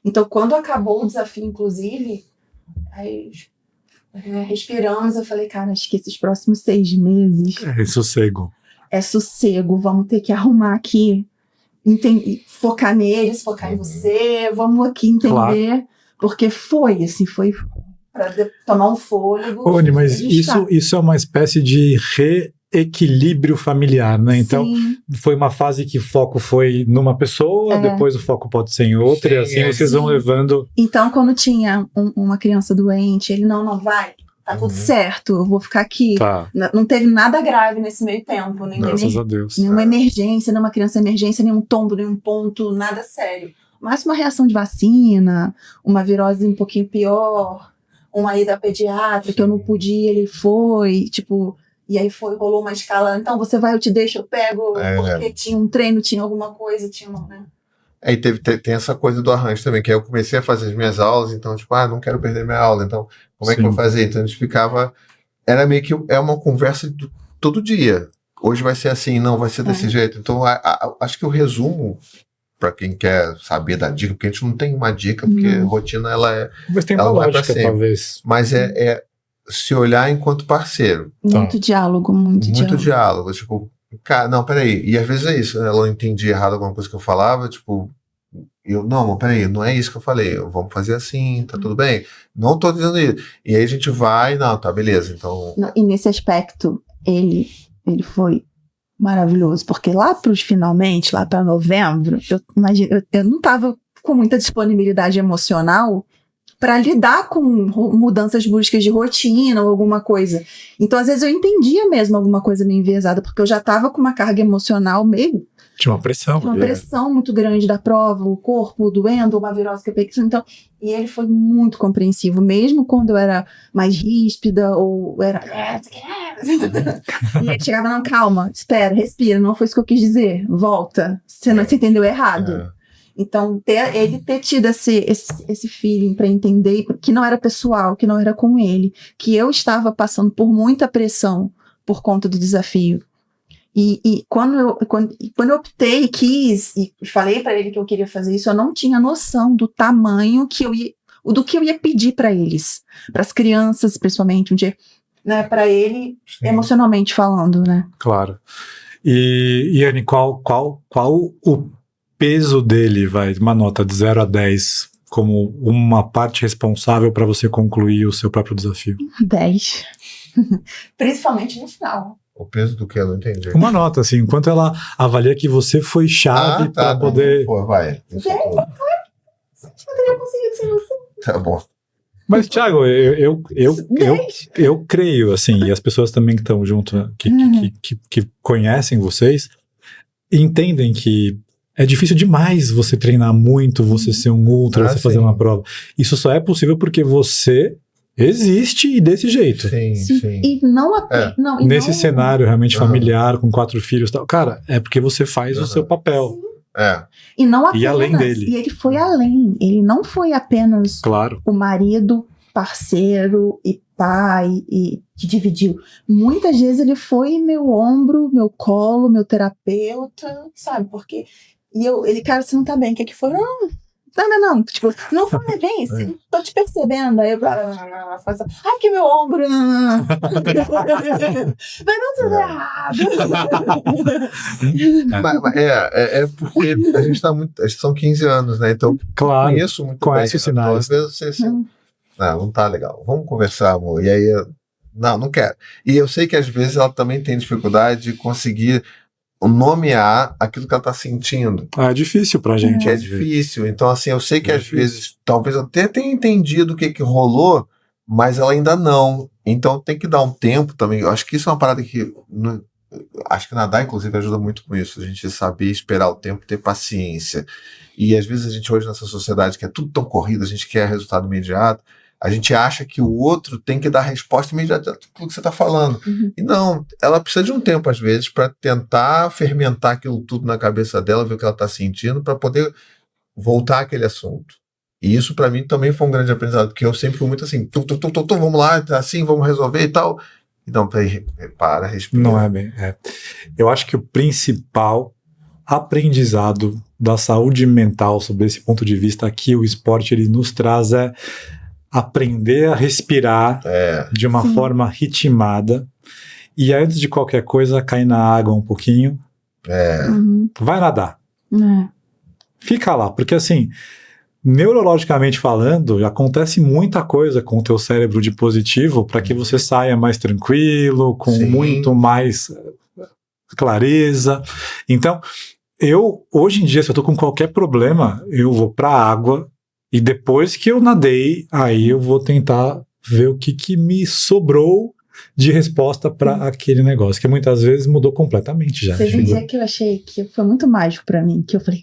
Então, quando acabou o desafio, inclusive, aí, respiramos, eu falei, cara, acho que esses próximos 6 meses... sossego. É sossego, vamos ter que arrumar aqui, focar neles, focar em você, vamos aqui entender... Claro. Porque foi para tomar um fôlego. Rony, mas isso é uma espécie de reequilíbrio familiar, né? Então, foi uma fase que o foco foi numa pessoa, depois o foco pode ser em outra, e assim vocês vão levando... Então, quando tinha uma criança doente, ele não vai, tá tudo certo, eu vou ficar aqui. Tá. Não teve nada grave nesse meio tempo, Graças a Deus. Nenhuma emergência, nenhuma criança emergência, nenhum tombo, nenhum ponto, nada sério. Mas uma reação de vacina, uma virose um pouquinho pior, uma ida pediatra que eu não podia, ele foi, tipo... E aí rolou uma escala, então você vai, eu te deixo, eu pego, porque tinha um treino, tinha alguma coisa, tinha uma, né? Aí tem essa coisa do arranjo também, que aí eu comecei a fazer as minhas aulas, então, tipo, não quero perder minha aula, então, como é que eu vou fazer? Então a gente ficava, era meio que, uma conversa todo dia. Hoje vai ser assim, não vai ser desse jeito. Então, acho que o resumo, para quem quer saber da dica, porque a gente não tem uma dica, porque a rotina, ela é... Mas tem uma lógica, talvez. Mas é se olhar enquanto parceiro. Muito diálogo, muito diálogo. Tipo, cara, não, peraí. E às vezes é isso, ela não entendia errado alguma coisa que eu falava, tipo, não, peraí, não é isso que eu falei, vamos fazer assim, tá tudo bem? Não tô dizendo isso. E aí a gente vai, tá, beleza, então... E nesse aspecto, ele foi maravilhoso, porque lá pros finalmente, lá para novembro, eu não tava com muita disponibilidade emocional para lidar com mudanças bruscas de rotina ou alguma coisa. Então, às vezes, eu entendia mesmo alguma coisa meio enviesada, porque eu já estava com uma carga emocional meio... Tinha uma pressão. Uma pressão muito grande da prova, o corpo doendo, uma virose que eu peguei. Então, e ele foi muito compreensivo, mesmo quando eu era mais ríspida ou era... E ele chegava, não, calma, espera, respira, não foi isso que eu quis dizer, volta, você entendeu errado. Então, ele ter tido esse feeling para entender que não era pessoal, que não era com ele, que eu estava passando por muita pressão por conta do desafio. E quando eu optei, quis, e falei para ele que eu queria fazer isso, eu não tinha noção do tamanho do que eu ia pedir para eles, para as crianças, principalmente, um dia, né, para ele, emocionalmente falando, né? Claro. E Anne, qual o peso dele, uma nota de 0 a 10, como uma parte responsável para você concluir o seu próprio desafio? 10. Principalmente no final. O peso do que? Eu não entendi. Uma nota, assim, enquanto ela avalia que você foi chave para poder... Pô, vai. Você poderia conseguir sem você. Tá bom. Mas, Thiago, eu creio, assim, e as pessoas também que estão junto, que conhecem vocês, entendem que é difícil demais você treinar muito, você ser um ultra, você fazer uma prova. Isso só é possível porque você existe e desse jeito. Sim. E não apenas... Nesse cenário realmente familiar, com 4 filhos e tal. Cara, é porque você faz o seu papel. E não apenas... E além dele. E ele foi além. Ele não foi apenas o marido, parceiro e pai e que dividiu. Muitas vezes ele foi meu ombro, meu colo, meu terapeuta, sabe? Porque... ele, cara, você não tá bem, o que foi? Não, tipo, não foi, vem, tô te percebendo, aí eu faço, que meu ombro, vai dar tudo errado. Porque a gente tá muito, são 15 anos, né, então claro, conheço muito conhece bem, os sinais. Às vezes você assim, não tá legal, vamos conversar, amor, e aí, não quero, e eu sei que às vezes ela também tem dificuldade de conseguir nomear aquilo que ela tá sentindo. É difícil pra gente. É difícil. Então, assim, eu sei que às vezes, talvez eu até tenha entendido o que rolou, mas ela ainda não. Então, tem que dar um tempo também. Eu acho que isso é uma parada que... acho que nadar, inclusive, ajuda muito com isso. A gente saber esperar o tempo, ter paciência. E, às vezes, a gente hoje nessa sociedade que é tudo tão corrido, a gente quer resultado imediato, a gente acha que o outro tem que dar resposta imediata a tudo que você está falando. E não, ela precisa de um tempo, às vezes, para tentar fermentar aquilo tudo na cabeça dela, ver o que ela está sentindo, para poder voltar àquele assunto. E isso, para mim, também foi um grande aprendizado, porque eu sempre fui muito assim, vamos lá, assim, vamos resolver e tal. Então, para, respira. Não é bem. Eu acho que o principal aprendizado da saúde mental, sob esse ponto de vista que o esporte ele nos traz, é aprender a respirar de uma forma ritmada e antes de qualquer coisa cair na água um pouquinho, vai nadar, fica lá, porque assim neurologicamente falando, acontece muita coisa com o teu cérebro de positivo para que você saia mais tranquilo, com muito mais clareza. Então, hoje em dia, se eu tô com qualquer problema, eu vou pra água e depois que eu nadei, aí eu vou tentar ver o que me sobrou de resposta para aquele negócio, que muitas vezes mudou completamente já. Teve um dia que eu achei que foi muito mágico pra mim, que eu falei,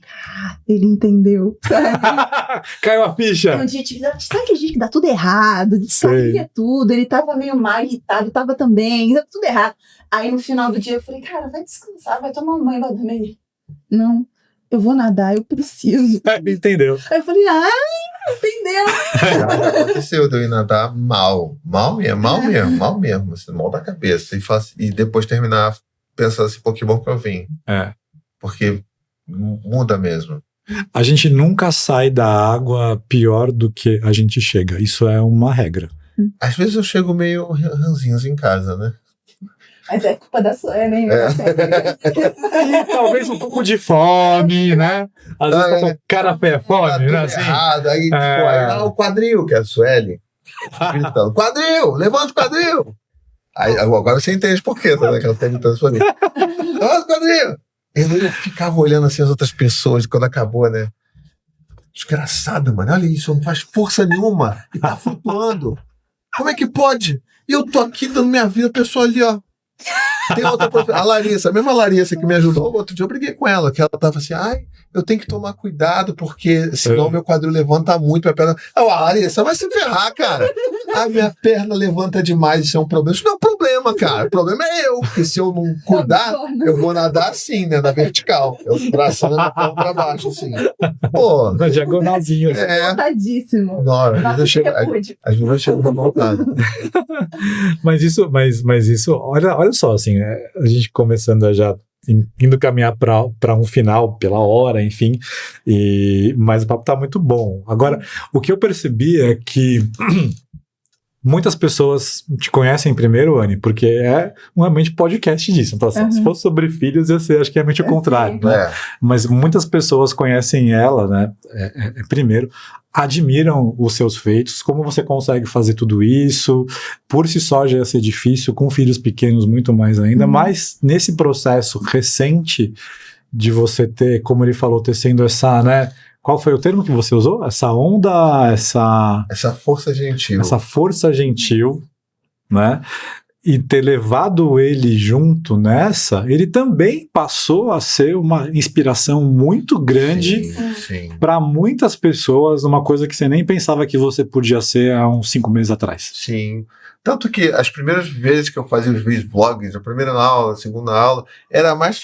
ele entendeu. Caiu a ficha. Um dia, sabe aquele dia que dá tudo errado, sabia tudo, ele tava meio mal irritado, tava também, dá tudo errado. Aí no final do dia eu falei, cara, vai descansar, vai tomar um banho, vai dormir. Não, eu vou nadar, eu preciso. Entendeu. Aí eu falei, entendeu? Já aconteceu de eu ir nadar mal mesmo, assim, mal da cabeça. E depois terminar pensando assim, pô, que bom que eu vim. Porque muda mesmo. A gente nunca sai da água pior do que a gente chega. Isso é uma regra. Às vezes eu chego meio ranzinhos em casa, né? Mas é culpa da Suelen, né? E talvez um pouco de fome, né? Às vezes tá com cara pé fome, né? Assim. Errado. Aí, aí o quadril, que é a Sueli, gritando, quadril, levanta o quadril. Aí, agora você entende por quê, tá? Que ela tá gritando isso pra mim. Levanta o quadril. Eu ficava olhando assim as outras pessoas quando acabou, né? Desgraçado, mano. Olha isso, não faz força nenhuma. E tá flutuando. Como é que pode? E eu tô aqui dando minha vida, a pessoa ali, ó. Tem outra professora, a Larissa, a mesma Larissa que me ajudou. Outro dia eu briguei com ela, que ela tava assim, eu tenho que tomar cuidado, porque senão meu quadril levanta muito, minha perna. Larissa, vai se ferrar, cara. A minha perna levanta demais, isso é um problema. Isso não é um problema, cara. O problema é eu, porque se eu não cuidar, eu vou nadar assim, né, na vertical. Eu braçando a perna pra baixo, assim. Pô. Na diagonalzinha. Voltadíssimo. Às vezes eu chego pra voltar. Mas isso, olha só, assim, a gente começando a já indo caminhar para um final pela hora, enfim, mas o papo tá muito bom. Agora, o que eu percebi é que muitas pessoas te conhecem primeiro, Anny, porque é um ambiente podcast disso. Então, se fosse sobre filhos, eu sei, acho que é realmente o contrário, né? Mas muitas pessoas conhecem ela, né? Primeiro, admiram os seus feitos, como você consegue fazer tudo isso, por si só já ia ser difícil, com filhos pequenos muito mais ainda, mas nesse processo recente de você ter, como ele falou, tecendo essa, né? Qual foi o termo que você usou? Essa onda, essa força gentil. Essa força gentil, né? E ter levado ele junto nessa, ele também passou a ser uma inspiração muito grande para muitas pessoas, uma coisa que você nem pensava que você podia ser há uns 5 meses atrás. Sim. Tanto que as primeiras vezes que eu fazia os vídeos vlogs, a primeira aula, a segunda aula, era mais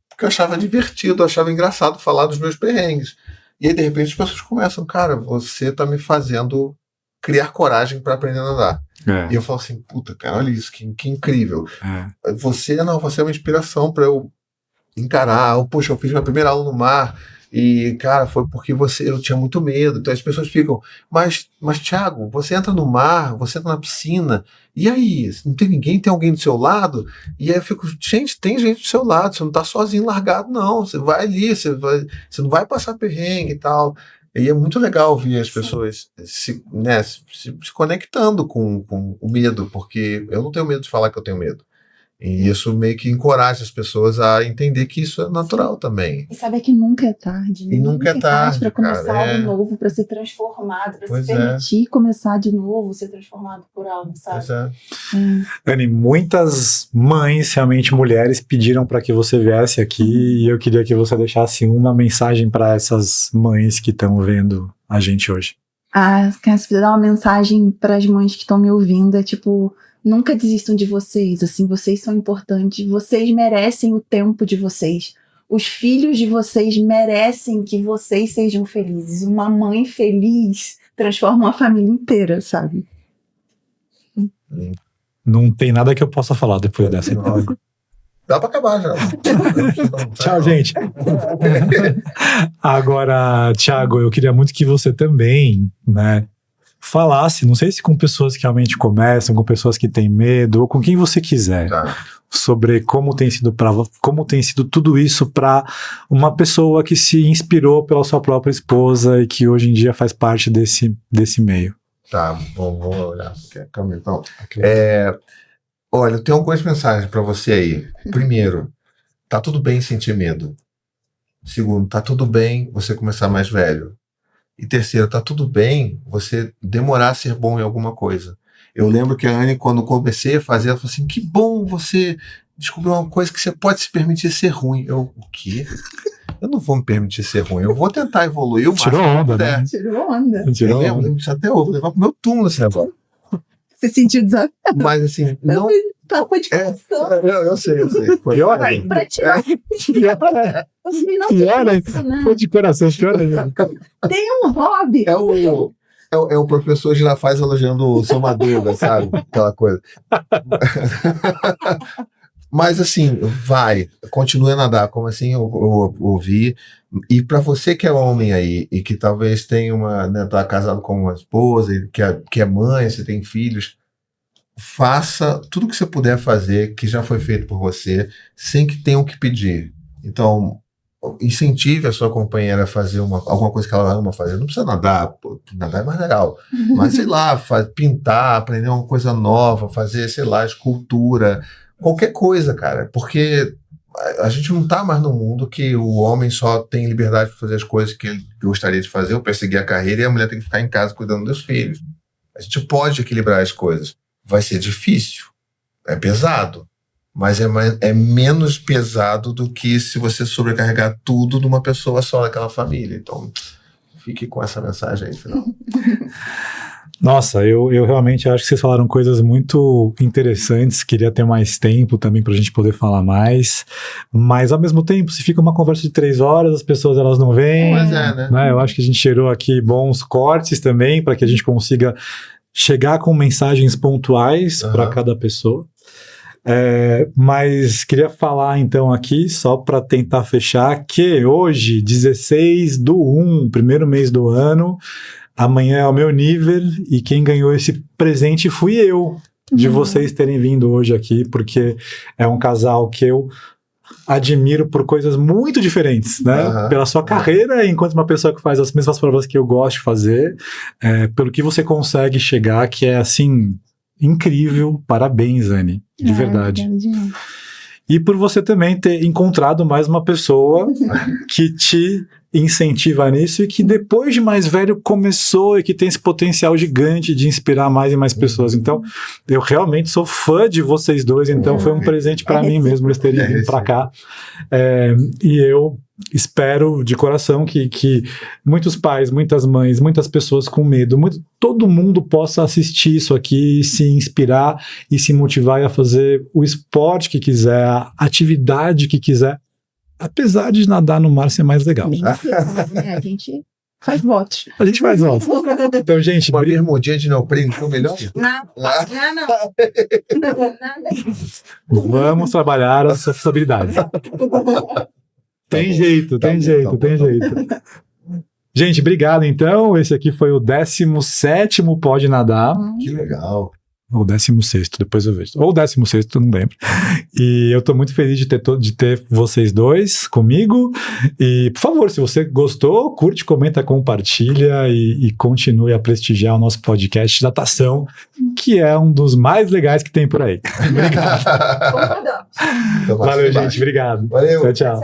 porque eu achava divertido, eu achava engraçado falar dos meus perrengues. E aí, de repente, as pessoas começam, cara, você tá me fazendo criar coragem para aprender a nadar. E eu falo assim, puta, cara, olha isso, que incrível. Você é uma inspiração para eu encarar. Poxa, eu fiz minha primeira aula no mar e, cara, foi porque eu tinha muito medo. Então as pessoas ficam, mas Thiago, você entra no mar, você entra na piscina, e aí? Não tem ninguém? Tem alguém do seu lado? E aí eu fico, gente, tem gente do seu lado, você não tá sozinho largado, não. Você vai ali, você não vai passar perrengue e tal. E é muito legal ver as pessoas se conectando com o medo, porque eu não tenho medo de falar que eu tenho medo. E isso meio que encoraja as pessoas a entender que isso é natural também. E saber que nunca é tarde. E nunca é tarde para começar algo novo, para ser transformado, para se permitir começar de novo, ser transformado por algo, sabe? Pois é. Anny, muitas mães, realmente mulheres, pediram para que você viesse aqui e eu queria que você deixasse uma mensagem para essas mães que estão vendo a gente hoje. Se puder dar uma mensagem para as mães que estão me ouvindo, é tipo, nunca desistam de vocês, assim, vocês são importantes, vocês merecem o tempo de vocês. Os filhos de vocês merecem que vocês sejam felizes. Uma mãe feliz transforma uma família inteira, sabe? Não tem nada que eu possa falar depois dessa. Dá pra acabar já. Tchau, gente. Agora, Thiago, eu queria muito que você também, né, falasse, não sei se com pessoas que realmente começam, com pessoas que têm medo, ou com quem você quiser. sobre como tem sido tudo isso para uma pessoa que se inspirou pela sua própria esposa e que hoje em dia faz parte desse meio. Tá, bom, vou olhar. Calma, então. Olha, eu tenho algumas mensagens para você aí. Primeiro, tá tudo bem sentir medo. Segundo, tá tudo bem você começar mais velho. E terceiro, tá tudo bem você demorar a ser bom em alguma coisa. Eu lembro que a Anne, quando comecei a fazer, ela falou assim, que bom você descobriu uma coisa que você pode se permitir ser ruim. O quê? Eu não vou me permitir ser ruim, eu vou tentar evoluir o máximo que eu puder. Né? Tirou onda. Tirou eu lembro disso até hoje, vou levar pro meu túmulo esse negócio. Você sentiu desafio? Mas assim, não... Papo de coração. Eu sei. Foi Pior ainda. Pra tirar. Pior ainda. Foi de coração, pior ainda. Tem um hobby. É o professor Girafaz elogiando o seu Madruga, sabe? Aquela coisa. Mas assim, continue a nadar, como assim eu ouvi. E para você que é homem aí, e que talvez tenha tá casado com uma esposa, e que é mãe, você tem filhos, faça tudo que você puder fazer, que já foi feito por você, sem que tenham que pedir. Então, incentive a sua companheira a fazer alguma coisa que ela ama fazer. Não precisa nadar, nadar é mais legal. Mas, sei lá, pintar, aprender uma coisa nova, fazer, sei lá, escultura, qualquer coisa, cara. Porque a gente não tá mais no mundo que o homem só tem liberdade para fazer as coisas que ele gostaria de fazer, ou perseguir a carreira, e a mulher tem que ficar em casa cuidando dos filhos. A gente pode equilibrar as coisas. Vai ser difícil, é pesado, mas é menos pesado do que se você sobrecarregar tudo numa pessoa só daquela família. Então, fique com essa mensagem aí, final. Nossa, eu realmente acho que vocês falaram coisas muito interessantes, queria ter mais tempo também pra gente poder falar mais, mas ao mesmo tempo, se fica uma conversa de 3 horas, as pessoas elas não vêm, Mas né? Eu acho que a gente gerou aqui bons cortes também, para que a gente consiga chegar com mensagens pontuais para cada pessoa. Mas queria falar então aqui, só para tentar fechar, que hoje, 16/1, primeiro mês do ano, amanhã é o meu nível e quem ganhou esse presente fui eu, de vocês terem vindo hoje aqui, porque é um casal que eu admiro por coisas muito diferentes, né? Pela sua carreira, enquanto uma pessoa que faz as mesmas provas que eu gosto de fazer, pelo que você consegue chegar, que é assim, incrível. Parabéns, Anne, de verdade. E por você também ter encontrado mais uma pessoa que te incentiva nisso e que depois de mais velho começou e que tem esse potencial gigante de inspirar mais e mais pessoas. Então, eu realmente sou fã de vocês dois, então foi um presente para mim mesmo eles terem vindo para cá. E eu espero de coração que muitos pais, muitas mães, muitas pessoas com medo, todo mundo possa assistir isso aqui, se inspirar e se motivar a fazer o esporte que quiser, a atividade que quiser. Apesar de nadar no mar ser mais legal. A gente faz votos. A gente faz votos. Então, gente... Uma bermudinha de neoprene, então melhor? Não. Vamos trabalhar a sustentabilidade. Tem jeito. Gente, obrigado então. Esse aqui foi o 17º Pode Nadar. Que legal. Ou 16º, depois eu vejo. Ou 16º, não lembro. E eu tô muito feliz de ter vocês dois comigo. E, por favor, se você gostou, curte, comenta, compartilha e continue a prestigiar o nosso podcast de natação, que é um dos mais legais que tem por aí. Obrigado. Valeu, gente. Obrigado. Valeu. Tchau.